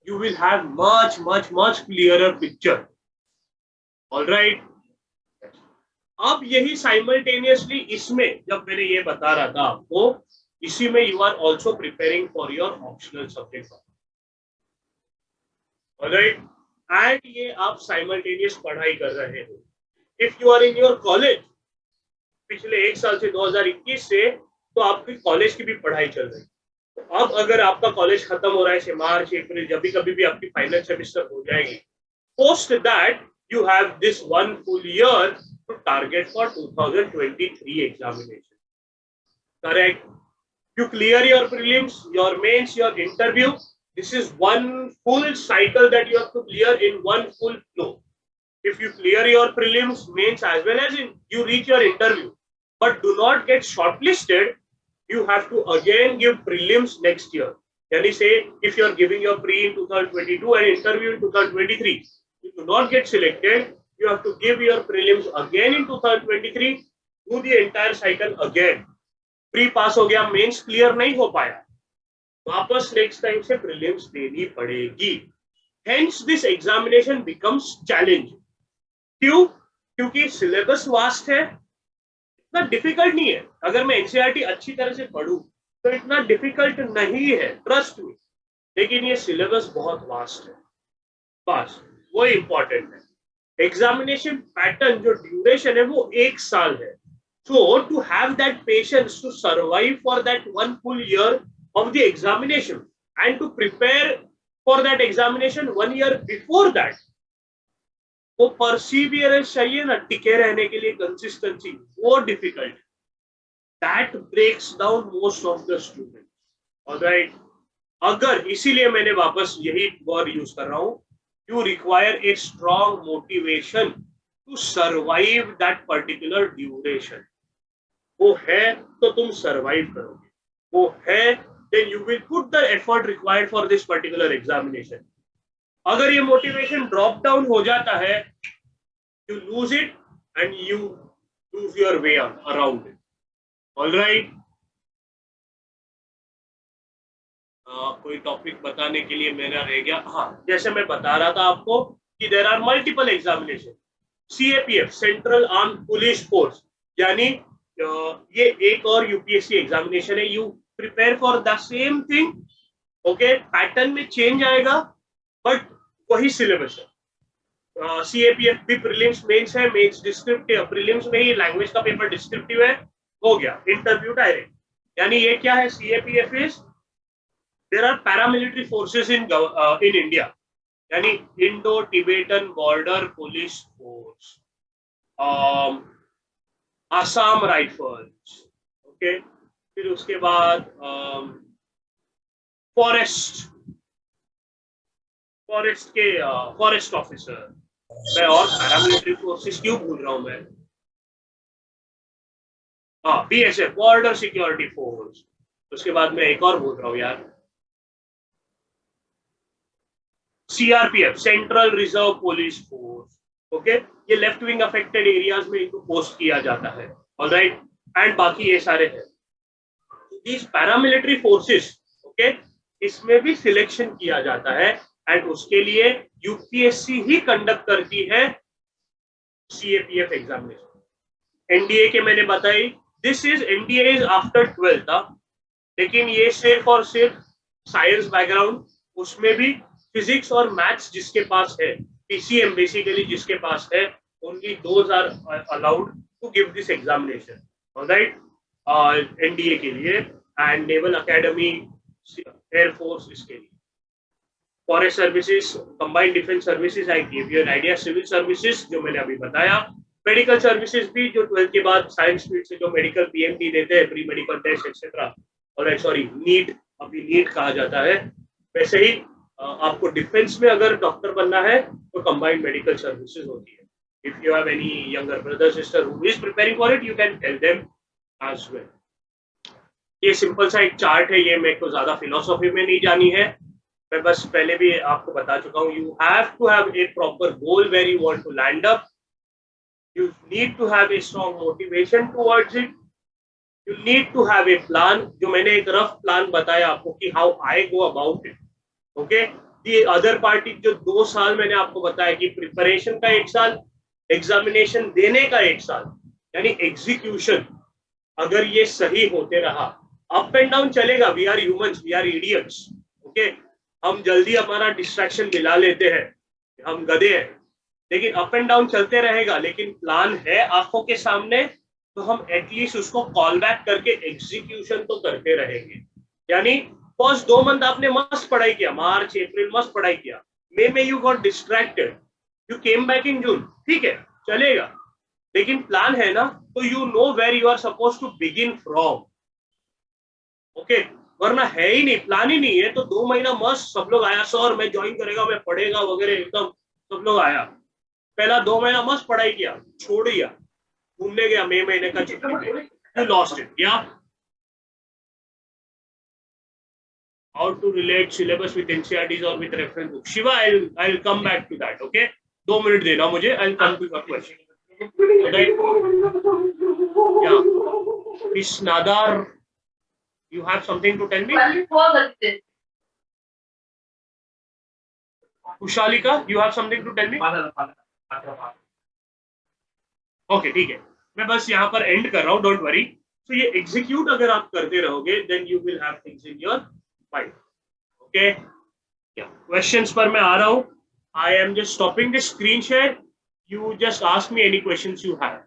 you will have much much much clearer picture. All right. अब यही साइमल्टेनियसली इसमें जब मैंने ये बता रहा था आपको, इसी में you are also preparing for your optional subject. All right. And ये आप साइमल्टेनियस पढ़ाई कर रहे हो. If you are in your college, पिछले 1 साल से 2021 से तो आपकी कॉलेज की भी पढ़ाई चल रही है. तो अब अगर आपका कॉलेज खत्म हो रहा है मार्च अप्रैल, जब भी कभी भी आपकी फाइनल सेमेस्टर हो जाएगी, post that you have this 1 full year to target for 2023 examination. Correct? You clear your prelims, your mains, your interview. This is 1 full cycle that you have to clear in 1 full flow. If you clear your prelims, mains, as well as you reach your interview, but do not get shortlisted, you have to again give prelims next year. Yani say, if you are giving your pre in 2022 and interview in 2023, you do not get selected, you have to give your prelims again in 2023, do the entire cycle again. Pre pass हो गया, mains clear नहीं हो पाया, वापस next time से prelims देनी पड़ेगी. Hence this examination becomes challenging. क्यों? क्योंकि सिलेबस वास्ट है, इतना डिफिकल्ट नहीं है. अगर मैं एनसीईआरटी अच्छी तरह से पढ़ूं तो इतना डिफिकल्ट नहीं है, ट्रस्ट मी. लेकिन ये सिलेबस बहुत वास्ट है, बस वो इंपॉर्टेंट है. एग्जामिनेशन पैटर्न जो ड्यूरेशन है वो 1 साल है. So to have that patience to survive for that 1 full year of the examination and to prepare for that examination 1 year before that, वो परसिवियरेंस चाहिए ना, टिके रहने के लिए कंसिस्टेंसी, वो difficult. That breaks down most of the students. Alright, अगर इसीलिए मैंने वापस यही वर्ड यूज कर रहा हूं, you require a strong motivation to survive that particular duration. वो है तो तुम सर्वाइव करोगे, वो है then you will put the effort required for this particular examination. अगर ये मोटिवेशन ड्रॉप डाउन हो जाता है, you lose it and you lose your way around it. All right. कोई टॉपिक बताने के लिए मेरा रह गया। हाँ, जैसे मैं बता रहा था आपको कि there are multiple examination. CAPF, central arm police force, यानी ये एक और यूपीएससी एग्जामिनेशन है। You prepare for the same thing, okay, pattern में चेंज आएगा बट वही सिलेबस है। सीएपीएफ भी प्रीलिम्स मेंस है, मेंस डिस्क्रिप्टिव, प्रीलिम्स में ही लैंग्वेज का पेपर डिस्क्रिप्टिव है, हो गया, इंटरव्यू डायरेक्ट। यानी ये क्या है, CAPF is there are paramilitary forces in India, यानी Indo Tibetan border police force, Assam rifles, okay. फिर उसके बाद फॉरेस्ट के फॉरेस्ट ऑफिसर। मैं और पैरामिलिट्री फोर्सेस क्यों भूल रहा हूं मैं? हाँ, बीएसएफ, बॉर्डर सिक्योरिटी फोर्स। उसके बाद मैं एक और भूल रहा हूँ यार, CRPF, central reserve police force, okay. ये लेफ्ट विंग अफेक्टेड एरियाज में इनको पोस्ट किया जाता है, ऑलराइट। एंड बाकी ये सारे हैं दीज पैरामिलिट्री फोर्सेस, ओके। इसमें भी सिलेक्शन किया जाता है एंड उसके लिए यूपीएससी ही कंडक्ट करती है सीएपीएफ एग्जामिनेशन। एनडीए के मैंने बताई, this is NDA is after 12th, लेकिन ये सिर्फ और सिर्फ साइंस बैकग्राउंड, उसमें भी फिजिक्स और मैथ्स जिसके पास है, पीसीएम बेसिकली जिसके पास है, only those are allowed to give this examination, alright. NDA के लिए एंड नेवल एकेडमी, एयरफोर्स इसके लिए, forest services, combined defence services, I give you an idea, civil services जो मैंने अभी बताया, मेडिकल सर्विसेज भी जो 12th के बाद साइंस फील्ड से जो मेडिकल पीएमटी देते हैं, प्री मेडिकल टेस्ट एक्सेट्रा, और सॉरी नीट, अभी नीट कहा जाता है। वैसे ही आपको डिफेंस में अगर डॉक्टर बनना है तो कंबाइंड मेडिकल सर्विसेज होती है। If you have any younger brother sister who is preparing for it, you can tell them as well. ये सिंपल सा एक चार्ट है, ये मेरे को ज्यादा फिलोसॉफी में नहीं जानी है, मैं बस पहले भी आपको बता चुका हूँ। You have to have a proper goal where you want to land up, you need to have a strong motivation towards it, you need to have a plan, जो मैंने एक रफ प्लान बताया आपको कि how I go about it, okay. The other party जो 2 साल मैंने आपको बताया कि प्रिपरेशन का 1 साल, एग्जामिनेशन देने का 1 साल, यानी एग्जीक्यूशन, अगर ये सही होते रहा, अप एंड डाउन चलेगा, we are humans, we are idiots, okay. हम जल्दी हमारा डिस्ट्रैक्शन मिला लेते हैं, हम गधे हैं, लेकिन अप एंड डाउन चलते रहेगा, लेकिन प्लान है आंखों के सामने, तो हम एटलीस्ट उसको कॉल बैक करके एग्जीक्यूशन तो करते रहेंगे। यानी फर्स्ट 2 मंथ आपने मस्त पढ़ाई किया, मार्च अप्रैल मस्त पढ़ाई किया, मई में you got distracted, you came back in June, ठीक है, चलेगा, लेकिन प्लान है ना, तो you know where you are suppose to begin from, okay. वरना है ही नहीं, प्लान ही नहीं है, तो 2 महीना मस्त सब लोग आया, सर मैं ज्वाइन करेगा, मैं पढ़ेगा वगैरह, एकदम सब लोग आया, पहला 2 महीना मस्त पढ़ाई किया, छोड़ दिया, घूमने गया मई महीने का छुट्टी में, यू लॉस्ट इट। या how to relate syllabus with NCERTs or with reference book. Shiva, I'll come back to that. Okay, 2 minute देना मुझे. I'll come to your question. Right? Yeah. Miss Nadar, you have something to tell me? Kushalika, you have something to tell me? Okay, ठीक है. मैं बस यहाँ पर end कर रहा हूँ. Don't worry. So ये execute अगर आप करते रहोगे, then you will have things in your mind. Okay. Yeah. Questions पर मैं आ रहा हूँ. I am just stopping the screen share. You just ask me any questions you have.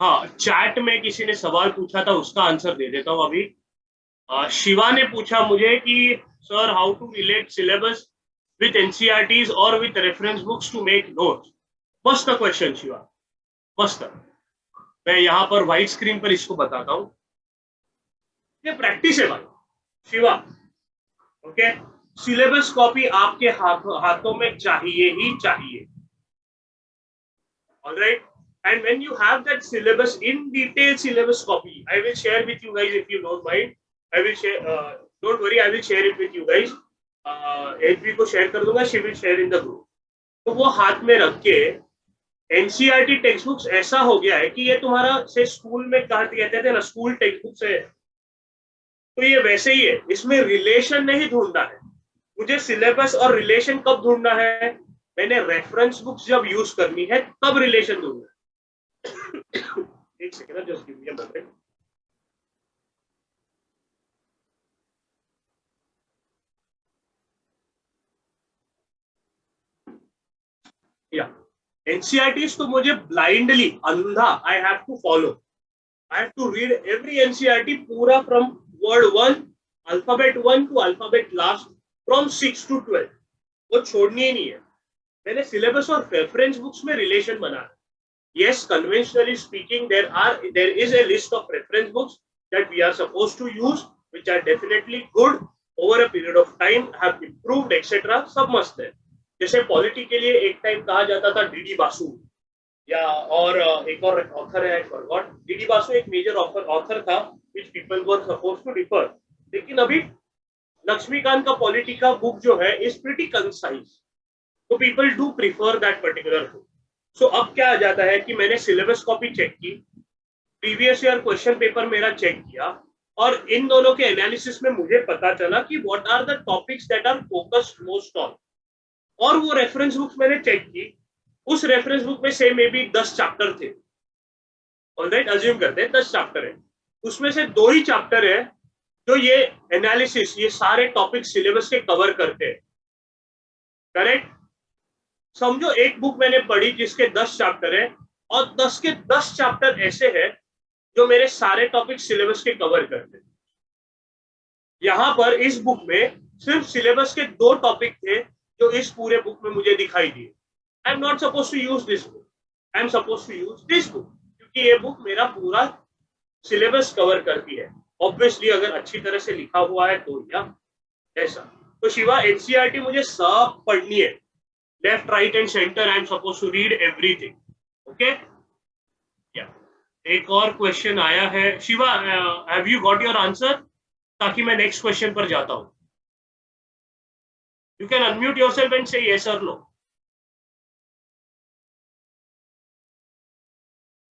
हाँ, चैट में किसी ने सवाल पूछा था, उसका आंसर दे देता हूँ अभी. शिवा ने पूछा मुझे कि sir how to relate syllabus with NCERTs और with reference books to make notes. मस्त क्वेश्चन शिवा, मस्त. मैं यहाँ पर व्हाइट स्क्रीन पर इसको बताता हूँ. ये प्रैक्टिस है भाई शिवा, ओके. सिलेबस कॉपी आपके हाथों में चाहिए ही चाहिए, alright. And when you have that syllabus, in detail syllabus copy, I will share with you guys if you don't mind. I will share. Don't worry, I will share it with you guys. HB को share कर दूंगा, she will share in the group. तो वो हाथ में रख के NCERT text books ऐसा हो गया है कि ये तुम्हारा से स्कूल में कहते थे ना स्कूल टेक्स्ट बुक्स है, तो ये वैसे ही है, इसमें रिलेशन नहीं ढूंढना है मुझे। सिलेबस और रिलेशन कब ढूंढना है, मैंने रेफरेंस बुक्स जब यूज करनी है तब रिलेशन ढूंढना है। एक second, just give me a moment. या एनसीईआरटीज तो मुझे ब्लाइंडली अंधा I have to follow, I have to read every NCERT पूरा from word 1 alphabet 1 to alphabet last from 6 to 12, वो छोड़नी ही नहीं है। मैंने सिलेबस और रेफरेंस बुक्स में रिलेशन बना है। Yes, conventionally speaking, there is a list of reference books that we are supposed to use, which are definitely good over a period of time, have improved, etc. सब मस्त है। जैसे polity के लिए एक टाइम कहा जाता था डीडी बासु, या और एक और ऑथर है, फॉरगॉट। डीडी बासु एक मेजर ऑथर था which people were supposed to refer, लेकिन अभी लक्ष्मीकांत का पॉलिटी का बुक जो है is pretty concise, so people do prefer that particular book. सो अब क्या आ जाता है कि मैंने सिलेबस कॉपी चेक की, प्रीवियस ईयर क्वेश्चन पेपर मेरा चेक किया, और इन दोनों के एनालिसिस में मुझे पता चला कि what are the topics that are focused most on, और वो रेफरेंस बुक्स मैंने चेक की। उस रेफरेंस बुक में से मे बी 10 चैप्टर थे, ऑलराइट, अज्यूम करते हैं 10 चैप्टर है, उसमें से 2 ही चैप्टर है जो ये एनालिसिस, ये सारे टॉपिक सिलेबस के कवर करते हैं, करेक्ट। समझो एक बुक मैंने पढ़ी जिसके 10 चैप्टर है, और 10 के 10 चैप्टर ऐसे हैं जो मेरे सारे टॉपिक सिलेबस के कवर करते हैं। यहां पर इस बुक में सिर्फ सिलेबस के 2 टॉपिक थे जो इस पूरे बुक में मुझे दिखाई दिए। I am not suppose to use this book, I am suppose to use this book, क्योंकि ये बुक मेरा पूरा सिलेबस कवर करती है। ऑब्वियसली अगर अच्छी तरह से लिखा हुआ है तो, या ऐसा। तो शिवा, एनसीईआरटी मुझे सब पढ़नी है, left, right and center. I am supposed to read everything. Okay? Yeah. एक और क्वेश्चन आया है Shiva, have you got your answer? ताकि मैं नेक्स्ट क्वेश्चन पर जाता हूं। You can unmute yourself and say yes or no.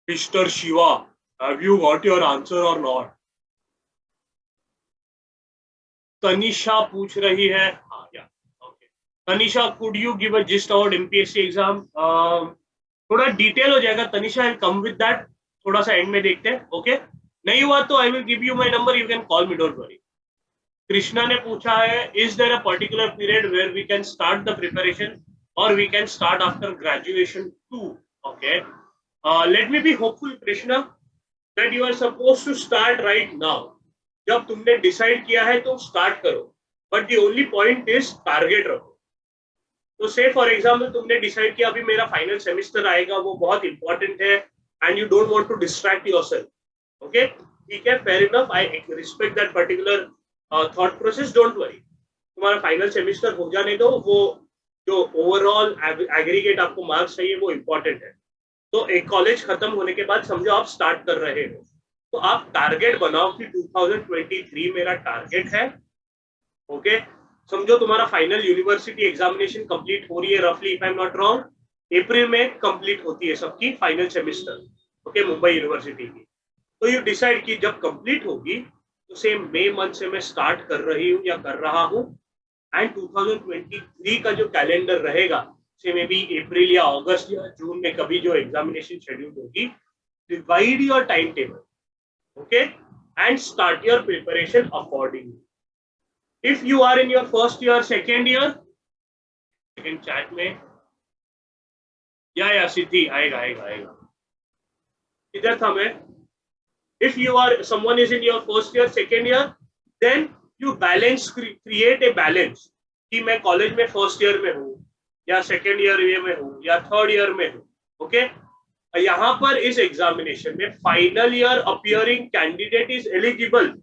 Mr. Shiva, have you got your answer or not? Tanisha पूछ रही है, हाँ या Tanisha, could you give a gist about MPSC exam? थोड़ा डिटेल हो जाएगा तनिषा, आई कम विद दैट, थोड़ा सा एंड में देखते हैं। ओके, नहीं हुआ तो I will give you my number, you can call me, don't worry. Krishna ने पूछा है, is there a particular period where we can start the preparation or we can start after graduation too? Okay, let me be hopeful Krishna that you are suppose to start right now. जब तुमने decide किया है तो start करो, but the only point is target रखो। तो से for example तुमने डिसाइड किया अभी मेरा फाइनल सेमिस्टर आएगा, वो बहुत इंपॉर्टेंट है, and you don't want to distract yourself. Okay, ठीक है, fair enough, I respect that particular thought process, don't worry. तुम्हारा फाइनल सेमिस्टर हो जाने दो, वो जो ओवरऑल एग्रीगेट आपको मार्क्स चाहिए वो इंपॉर्टेंट है। तो एक कॉलेज खत्म होने के बाद समझो आप स्टार्ट कर रहे हो, तो आप टारगेट बनाओ कि 2023 मेरा टारगेट है। ओके, समझो तुम्हारा फाइनल यूनिवर्सिटी एग्जामिनेशन कंप्लीट हो रही है रफली, if I am not wrong, April में कंप्लीट होती है सबकी final semester, okay, Mumbai university की। तो यू डिसाइड कि जब कंप्लीट होगी तो सेम मई मंथ से मैं स्टार्ट कर रही हूँ या कर रहा हूँ, एंड 2023 का जो कैलेंडर रहेगा से मे बी अप्रैल या अगस्त या जून में कभी जो एग्जामिनेशन शेड्यूल होगी, divide your time table, okay, and start your preparation accordingly. If you are in your first year, second year, second chat में, या सिद्धि आएगा आएगा आएगा, इधर था मैं। If you are, someone is in your first year, second year, then you balance, create a balance कि मैं कॉलेज में फर्स्ट ईयर में हूँ या सेकेंड ईयर में हूँ या थर्ड ईयर में हूँ। ओके, यहाँ पर इस एग्जामिनेशन में final year appearing candidate is eligible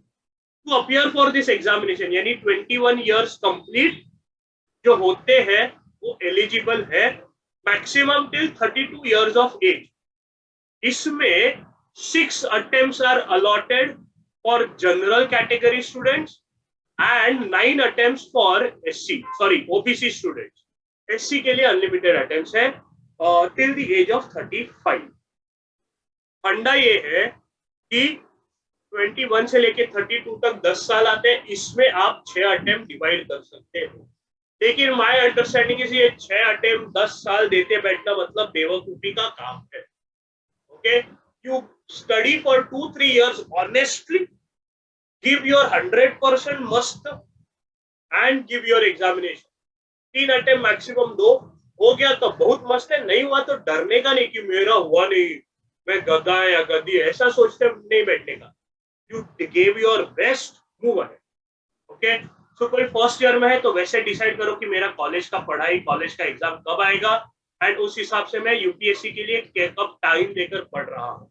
to appear for this examination, यानी 21 years complete जो होते हैं वो एलिजिबल है, maximum till 32 years of age। इसमें 6 attempts are allotted for general category students and 9 attempts for OBC students। SC के लिए unlimited attempts है, till the age of 35. फंडा ये है कि 21 से लेके 32 तक 10 साल आते हैं, इसमें आप 6 अटेम्प्ट डिवाइड कर सकते हो। लेकिन माय अंडरस्टैंडिंग इज ये 6 अटेम्प्ट 10 साल देते बैठना मतलब बेवकूफी का काम है। Okay, you study for 2-3 years honestly, give your 100% मस्त and give your examination. 3 attempt maximum दो, हो गया तो बहुत मस्त है, नहीं हुआ तो डरने का नहीं कि मेरा हुआ नहीं, मैं गधा या गधी, ऐसा सोचते नहीं बैठने का। You give your best, move ahead. Okay, so कोई फर्स्ट ईयर में है तो वैसे डिसाइड करो कि मेरा कॉलेज का पढ़ाई, कॉलेज का एग्जाम कब आएगा, एंड उस हिसाब से मैं यूपीएससी के लिए कब टाइम देकर पढ़ रहा हूँ।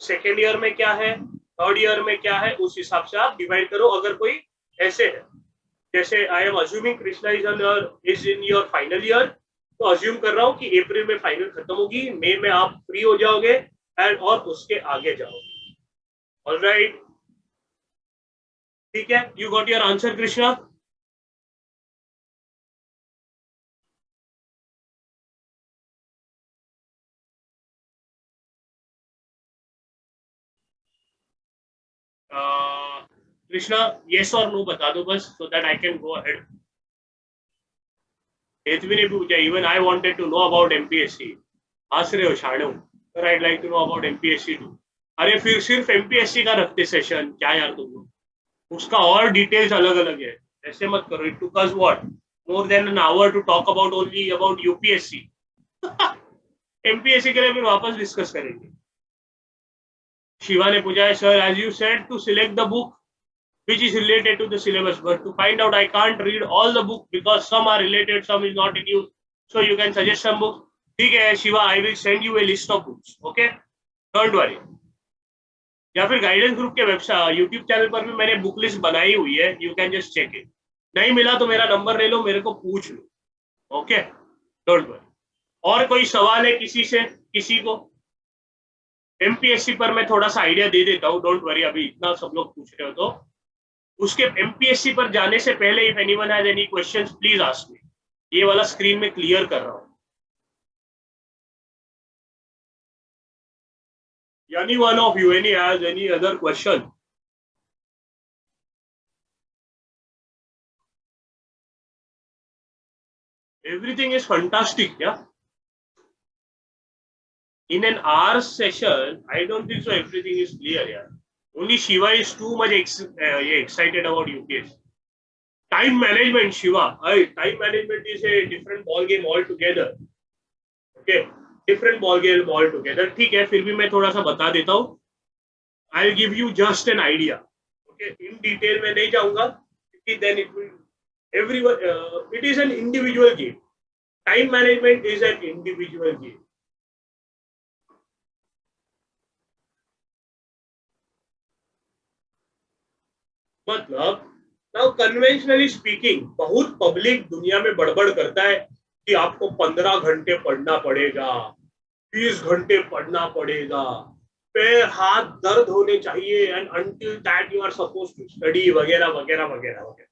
सेकेंड ईयर में क्या है, थर्ड ईयर में क्या है, उस हिसाब से आप डिवाइड करो। अगर कोई ऐसे है, जैसे I am assuming Krishna is in your final year, तो अज्यूम कर रहा हूँ कि अप्रैल में फाइनल खत्म होगी, मई में आप फ्री हो जाओगे एंड और उसके आगे जाओगे। ऑलराइट, ठीक है, you got your answer Krishna? Krishna yes और नो बता दो बस, so that I can go ahead. Hetvi ने पूछा, even I wanted to know about MPSC. हंस रहे हो शाणो, sir I like to know about MPSC too. अरे फिर सिर्फ एमपीएससी का रखते सेशन क्या यार तुम लोग, उसका और डिटेल्स अलग अलग है, ऐसे मत करो। It took us what, more than an hour to talk about only about UPSC. MPSC के लिए फिर वापस डिस्कस करेंगे। शिवा ने पूछा है, sir as you said to select the book which is related to the syllabus, but to find out I can't read all the book because some are related, some is not in use, so you can suggest some books. ठीक है Shiva, I will send you a list of books, okay, don't worry। या फिर guidance group के website YouTube channel पर भी मैंने book list बनाई हुई है, you can just check it. नहीं मिला तो मेरा नंबर ले लो, मेरे को पूछ लो, ओके, डोंट वरी। और कोई सवाल है किसी से, किसी को? एमपीएससी पर मैं थोड़ा सा आइडिया दे देता हूँ, डोंट वरी, अभी इतना सब लोग पूछ रहे हो तो उसके एमपीएससी पर जाने से पहले if anyone has any questions please ask me. ये वाला स्क्रीन में क्लियर कर रहा हूं। यानी one of you any has any other question? Everything is fantastic, या? In an hour session, I don't think so everything is clear, yeah. Only Shiva is too much excited about UPSC. Time management, Shiva. Time management is a different ball game altogether. Okay, different ball game altogether. ठीक है, फिर भी मैं थोड़ा सा बता देता हूँ। I'll give you just an idea. Okay, in detail में नहीं जाऊँगा, क्योंकि then it will everyone. It is an individual game. Time management is an individual game. मतलब नाउ कन्वेंशनली स्पीकिंग, बहुत पब्लिक दुनिया में बड़बड़ करता है कि आपको 15 घंटे पढ़ना पड़ेगा, 20 घंटे पढ़ना पड़ेगा, पैर हाथ दर्द होने चाहिए, and until that you are suppose to study वगैरह वगैरह वगैरह वगैरह।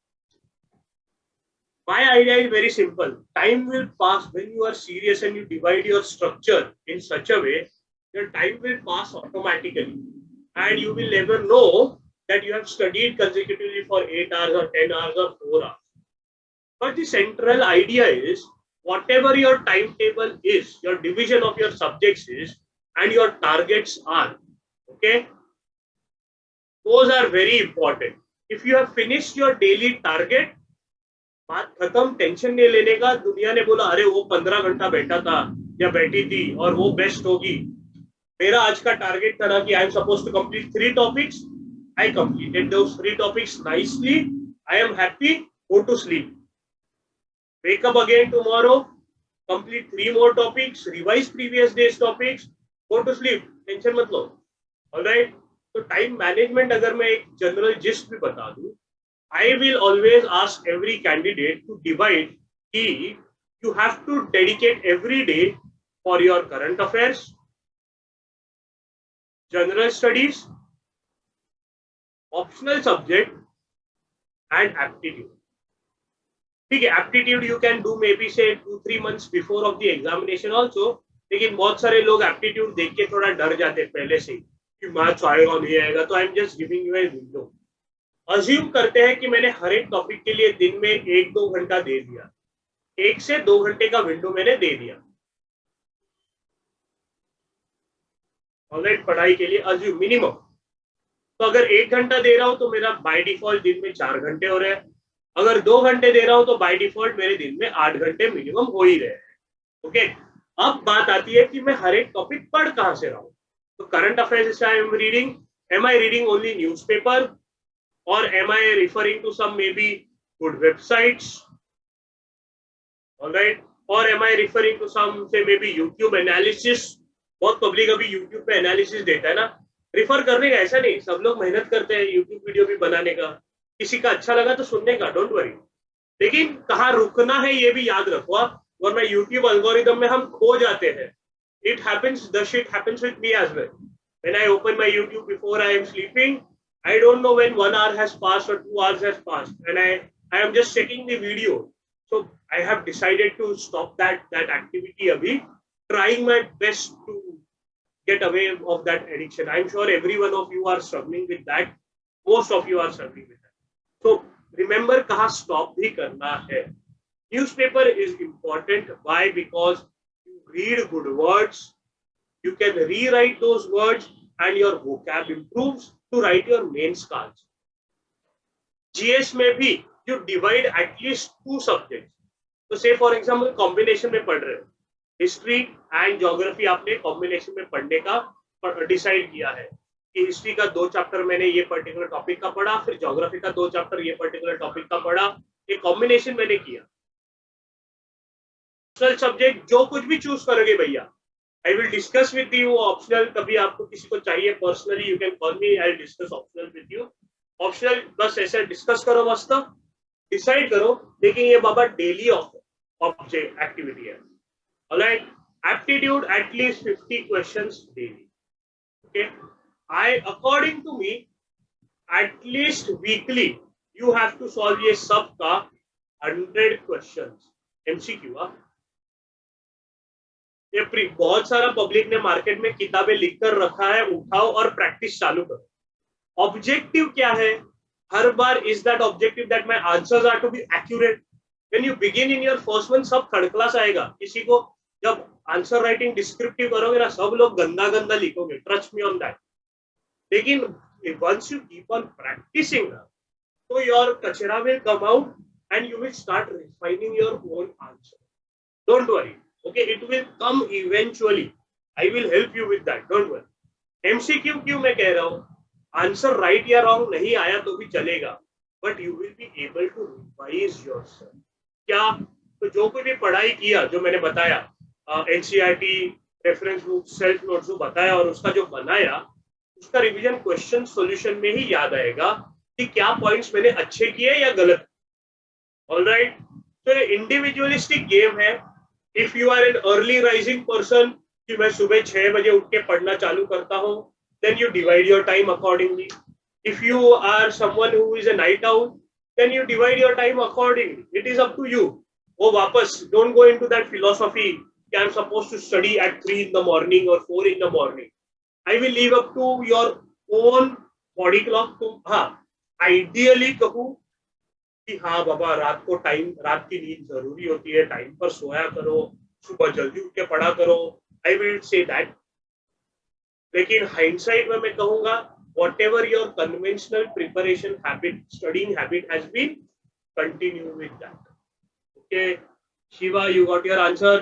My idea is very simple. Time will pass when you are serious and you divide your structure in such a way that time will pass automatically, and you will never know that you have studied consecutively for 8 hours or 10 hours or 4 hours. But the central idea is whatever your timetable is, your division of your subjects is, and your targets are, okay, those are very important. If you have finished your daily target, बात खत्म, tension नहीं लेने का। दुनिया ने बोला अरे वो 15 घंटा बैठा था या बैठी थी और वो बेस्ट होगी। मेरा आज का टारगेट था ना कि I am suppose to complete 3 topics, I completed those 3 topics nicely. I am happy. Go to sleep. Wake up again tomorrow. Complete 3 more topics. Revise previous day's topics. Go to sleep. Tension मत लो. All right. तो time management अगर मैं एक general gist भी बता दूं, I will always ask every candidate to divide कि you have to dedicate every day for your current affairs, general studies, optional subject and aptitude. ठीक है, aptitude you can do maybe say 2-3 months before of the examination also, लेकिन बहुत सारे लोग aptitude देख के थोड़ा डर जाते हैं पहले से कि मैथ्स आएगा नहीं आएगा, तो I am just giving U a window. Assume करते हैं कि मैंने हर एक टॉपिक के लिए दिन में 1-2 घंटा दे दिया, 1 से 2 घंटे का विंडो मैंने दे दिया ऑनलाइन पढ़ाई के लिए, अज्यूम मिनिमम। तो अगर 1 घंटा दे रहा हूं तो मेरा बाय डिफॉल्ट दिन में 4 घंटे हो रहे हैं। अगर 2 घंटे दे रहा हूं तो बाय डिफॉल्ट मेरे दिन में 8 घंटे मिनिमम हो ही रहे हैं। ओके, अब बात आती है कि मैं हर एक टॉपिक पढ़ कहां से रहा हूं। तो current affairs I am reading, am I reading only newspaper, or am I referring to some maybe good websites, all right, or am I referring to some say maybe YouTube analysis? बहुत public अभी YouTube पे analysis देता है ना, refer करने का ऐसा नहीं, सब लोग मेहनत करते हैं YouTube वीडियो भी बनाने का, किसी का अच्छा लगा तो सुनने का, डोंट वरी। लेकिन कहाँ रुकना है ये भी याद रखो आप, वरना YouTube एल्गोरिदम में हम खो जाते हैं। It happens, the shit happens with me as well. When I open my YouTube before I am sleeping, I don't know when 1 hour has passed or 2 hours has passed, and I am just checking the video. So I have decided to stop that activity abhi, trying my best to get away of that addiction. I'm sure every one of you are struggling with that. Most of you are struggling with that. So remember कहाँ stop भी करना है। Newspaper is important. Why? Because you read good words, you can rewrite those words, and your vocab improves to write your main cards. GS में भी you divide at least 2 subjects. तो say for example combination में पढ़ रहे हो, history and geography आपने combination में पढ़ने का डिसाइड किया है कि हिस्ट्री का 2 चैप्टर मैंने ये पर्टिकुलर टॉपिक का पढ़ा, फिर ज्योग्राफी का 2 चैप्टर ये पर्टिकुलर टॉपिक का पढ़ा, ये कॉम्बिनेशन मैंने किया। ऑप्शनल सब्जेक्ट जो कुछ भी चूज करोगे भैया, I will discuss with you optional, कभी आपको किसी को चाहिए personally you can call me, I will discuss optional with you. Optional बस ऐसे डिस्कस करो, मस्त डिसाइड करो, लेकिन ये बाबा डेली ऑब्जेक्ट एक्टिविटी है। Alright, aptitude at least 50 questions daily. Okay, according to me, at least weekly you have to solve ये सब का 100 questions MCQ। ये बहुत सारा पब्लिक ने मार्केट में किताबें लिखकर रखा है, उठाओ और प्रैक्टिस चालू करो। ऑब्जेक्टिव क्या है हर बार? Is that objective that my answers are to be accurate. When you begin in your first one सब थर्ड क्लास आएगा, किसी को जब आंसर राइटिंग डिस्क्रिप्टिव करोगे ना सब लोग गंदा गंदा लिखोगे, ट्रस्ट मी ऑन दैट। लेकिन once you keep on practising तो योर कचरा will come out and you will start refining your own answer. Don't worry, okay, it will come eventually, I will help you with that, don't worry. MCQ क्यों मैं कह रहा हूँ, answer right या wrong नहीं आया तो भी चलेगा, but you will be able to revise yourself. क्या? तो जो कोई भी पढ़ाई किया, जो मैंने बताया NCERT reference book shelf notes जो बताया और उसका जो बनाया, उसका रिवीजन क्वेश्चन सॉल्यूशन में ही याद आएगा कि क्या पॉइंट्स मैंने अच्छे किए या गलत। ऑलराइट, तो ये इंडिविजुअलिस्टिक गेम है। If you are an early rising person कि मैं सुबह 6 बजे उठ के पढ़ना चालू करता हूँ, then you divide your time accordingly. If you are someone who is a night owl, then you divide your time accordingly. It is up to you. Oh, वापस don't go into that philosophy कि I'm supposed to study at 3 in the morning or 4 in the morning. I will leave up to your own body clock. तुम हाँ ideally कहूँ कि हाँ बाबा रात को time, रात की नींद जरूरी होती है, टाइम पर सोया करो, सुबह जल्दी उठ के पढ़ा करो, आई विल से दैट। लेकिन हाइंडसाइट में मैं कहूंगा whatever your conventional preparation habit, studying habit has been, continue with that. Okay, Shiva, you got your answer.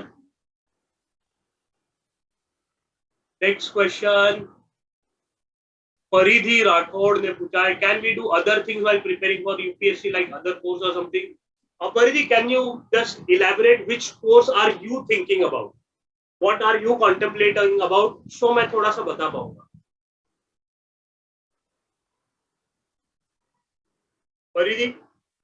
Next question, Paridhi Rathod ने पूछा है, can we do other things while preparing for UPSC like other course or something? Paridhi, can you just elaborate which course are you thinking about? What are you contemplating about? So मैं थोड़ा सा बता पाऊंगा। Paridhi,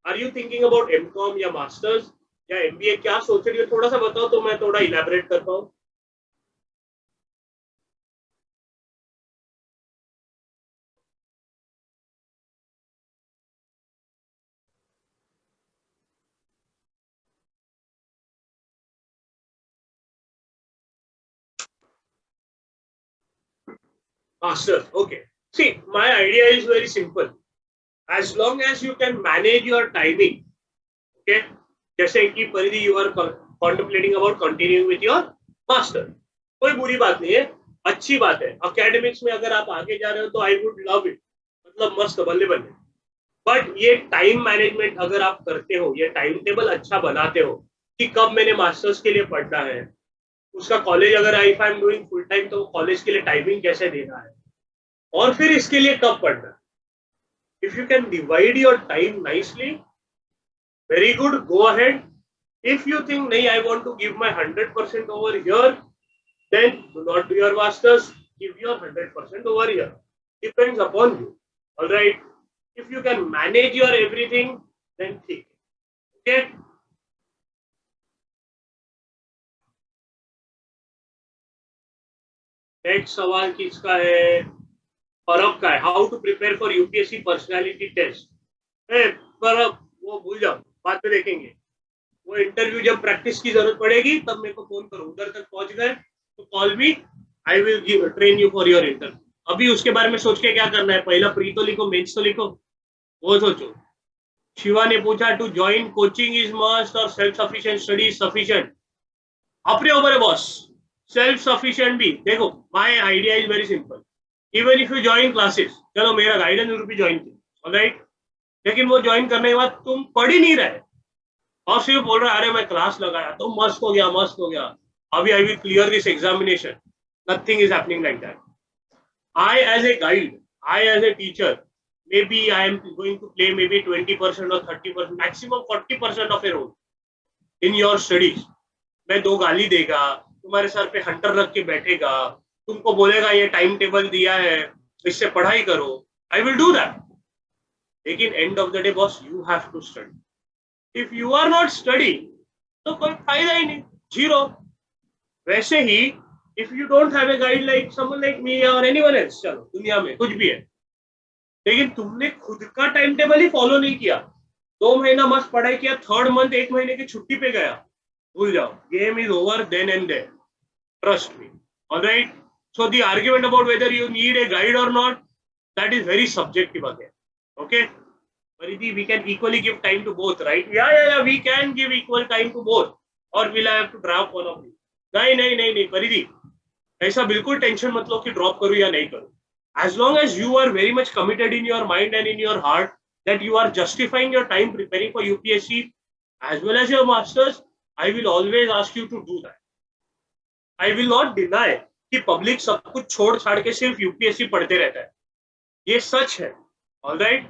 are you thinking about MCom या masters या MBA, क्या सोच रही हो? थोड़ा सा बताओ तो मैं थोड़ा इलैबोरेट कर पाऊं। Masters. Okay. See, my idea is very simple. As long as you can manage your timing, okay. जैसे कि परिधि you are contemplating about continuing with your master. कोई बुरी बात नहीं है, अच्छी बात है. Academics में अगर आप आगे जा रहे हो तो I would love it. मतलब मस्त बल्ले बल्ले. बट ये टाइम मैनेजमेंट अगर आप करते हो, ये टाइम टेबल अच्छा बनाते हो कि कब मैंने मास्टर्स के लिए पढ़ना है, उसका कॉलेज अगर if I am doing full time तो कॉलेज के लिए टाइमिंग कैसे देना है, और फिर इसके लिए कब पढ़ना है. If you can divide your time nicely, very good, go ahead. If you think नहीं I want to give my 100% over here, then do not do your masters, give your 100% over here. Depends upon you. Alright, if you can manage your everything, then ठीक. Okay. Next सवाल किसका है? परब का है. How to prepare for UPSC personality test. Parab वो भूल जाओ, बाद में देखेंगे. वो इंटरव्यू जब प्रैक्टिस की जरूरत पड़ेगी तब मेरे को फोन करो. उधर तक पहुंच गए तो call me, I will give train you for your interview. अभी उसके बारे में सोच के क्या करना है, पहला प्री तो लिखो, मेंस तो लिखो, वो सोचो. शिवा ने पूछा to join coaching is must or self sufficient study is sufficient. अपने ऊपर है बॉस. सेल्फ सफिशिएंट भी देखो, my idea is very simple. Even if you join classes, चलो मेरा गाइडेंस ग्रुप भी ज्वाइन किया, ऑलराइट, लेकिन वो ज्वाइन करने के बाद तुम पढ़ ही नहीं रहे और सिर्फ बोल रहे अरे मैं क्लास लगाया तो मस्त हो गया, मस्त हो गया, अभी I will clear this examination. Nothing is happening like that. I as a guide, I as a teacher, maybe I am going to play maybe 20% or 30%, maximum 40% of a role in your studies. मैं दो गाली देगा, तुम्हारे sir पे Hunter रख के बैठेगा, तुमको बोलेगा ये टाइम टेबल दिया है, इससे पढ़ाई करो. I will do that. लेकिन end of the day boss, you have to study. If you are not studying, तो कोई फायदा ही नहीं, जीरो. वैसे ही if you don't have a guide like someone like me or anyone else, चलो दुनिया में कुछ भी है, लेकिन तुमने खुद का टाइम टेबल ही फॉलो नहीं किया, 2 महीना मस्त पढ़ाई किया, थर्ड मंथ 1 महीने की छुट्टी पे गया, भूल जाओ, game is over then and there. Trust me. Alright. So the argument about whether you need a guide or not, that is very subjective again. Okay. Paridhi, we can equally give time to both, right? Yeah, we can give equal time to both. Or will I have to drop one of you? नहीं, Paridhi, ऐसा बिल्कुल tension मत लो कि drop करूं या नहीं करूं. As long as you are very much committed in your mind and in your heart that you are justifying your time preparing for UPSC as well as your masters, I will always ask you to do that. I will not deny कि public सब कुछ छोड़ छाड़ के सिर्फ UPSC पढ़ते रहता है, ये सच है. ऑलराइट.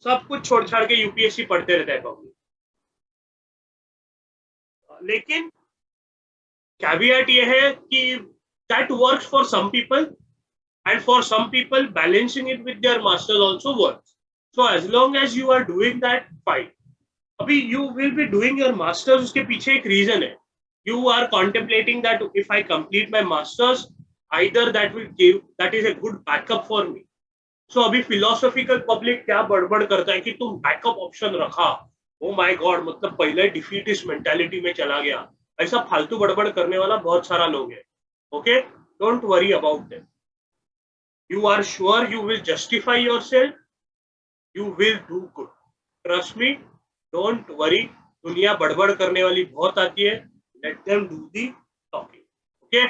सब कुछ छोड़ छाड़ के यूपीएससी पढ़ते रहता है पब्लिक, लेकिन कैवियट ये है कि that works for some people and for some people balancing it with their masters also works. So as long as you are doing that, fine. अभी you will be doing your masters, उसके पीछे एक reason है. You are contemplating that if I complete my masters, either that is a good backup for me. So अभी philosophical public क्या बड़बड़ करता है कि तुम backup option रखा, oh my god, मतलब पहले defeatist mentality में चला गया. ऐसा फालतू बड़बड़ करने वाला बहुत सारा लोग है. Okay, don't worry about them. You are sure you will justify yourself, you will do good. Trust me, don't worry. दुनिया बड़बड़ करने वाली बहुत आती है. Let them do the talking. Okay?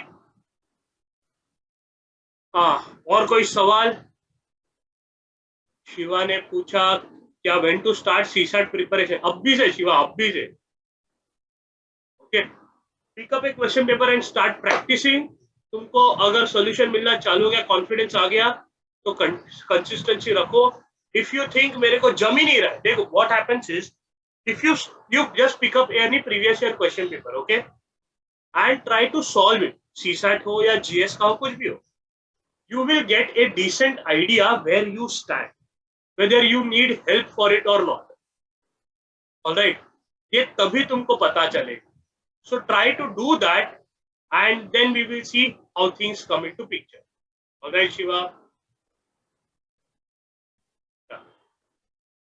हाँ, और कोई सवाल? शिवा ने पूछा क्या when to start CSAT preparation? अभी से शिवा, अभी से. Okay? Pick up a question paper and start practicing. तुमको अगर सॉल्यूशन मिलना चालू हो गया, कॉन्फिडेंस आ गया, तो कंसिस्टेंसी रखो. इफ यू थिंक मेरे को जम ही नहीं रहा है, देखो what happens is if you just pick up any previous year question paper, okay, and try to solve it. CSAT हो या जीएस का हो, कुछ भी हो, you will get a decent idea where you stand, whether you need help for it और not. Alright. ये तभी तुमको पता चलेगा. So try to do that and then we will see how things come into picture. Alright, Shiva.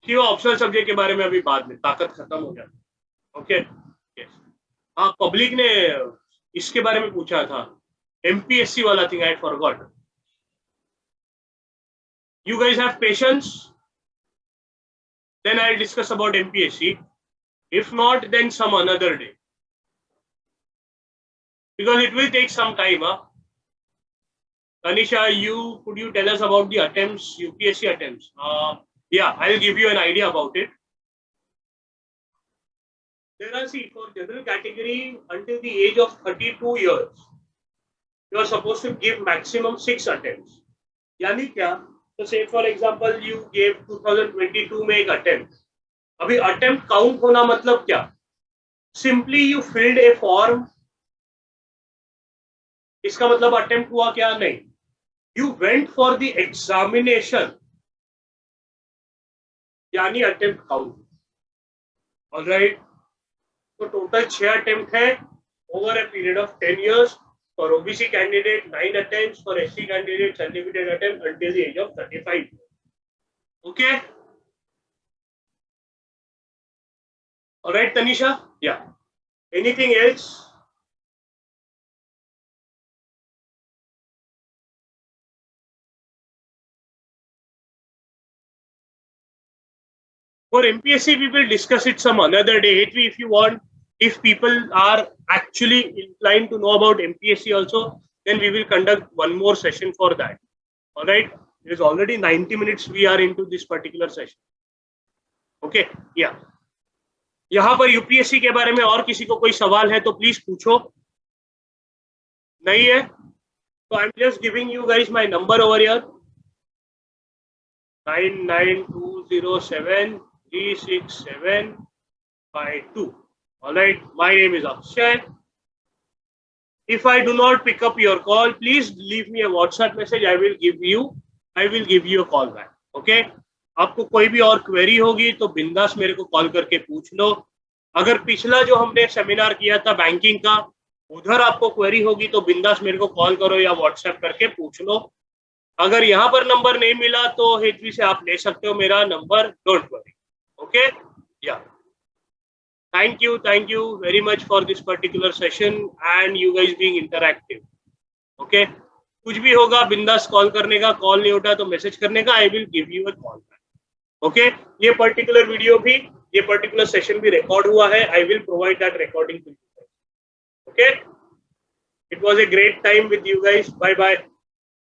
Shiva, optional subject के बारे में अभी बाद में, ताकत खत्म हो जाती. ओके. यस. हाँ, पब्लिक ने इसके बारे में पूछा था, एमपीएससी वाला thing, I forgot. You guys have patience? Then I'll discuss about MPSC. If not, then some another day. Because it will take some time. Tanisha, could you tell us about the attempts, UPSC attempts? Yeah, I'll give you an idea about it. There are, see, for general category, until the age of 32 years, you are supposed to give maximum 6 attempts. यानी क्या? So say for example, you gave 2022 में एक attempt. अभी attempt count होना मतलब क्या? Simply you filled a form. इसका मतलब attempt हुआ क्या? नहीं. You went for the examination. यानी attempt count. All right. So total 6 attempt है over a period of 10 years. For OBC candidate, 9 attempts. For SC candidate, unlimited attempt until the age of 35. Okay. All right, Tanisha. Yeah. Anything else? For MPSC, we will discuss it some another day. If you want, if people are actually inclined to know about MPSC also, then we will conduct one more session for that. All right. It is already 90 minutes. We are into this particular session. Okay. Yeah. यहाँ पर UPSC के बारे में और किसी को कोई सवाल है तो प्लीज पूछो. नहीं है तो I am just giving you guys my number over here 9920736752. All right, my name is Akshay. If I do not pick up your call, please leave me a WhatsApp message. I will give you a call back. Okay. आपको कोई भी और query होगी तो बिंदास मेरे को call करके पूछ लो. अगर पिछला जो हमने सेमिनार किया था बैंकिंग का, उधर आपको क्वेरी होगी तो बिंदास मेरे को कॉल करो या व्हाट्सएप करके पूछ लो. अगर यहाँ पर नंबर नहीं मिला तो हेतवी से आप ले सकते हो मेरा नंबर. Don't worry. ओके. या thank you very much for this particular session and you guys being interactive. Okay. कुछ भी होगा बिंदास कॉल करने का. कॉल नहीं उठा तो मैसेज करने का. I will give you a call back. Okay. ये पर्टिकुलर वीडियो भी, ये पर्टिकुलर सेशन भी रिकॉर्ड हुआ है. I will provide that recording to you. Okay. It was a great time with you guys. Bye bye.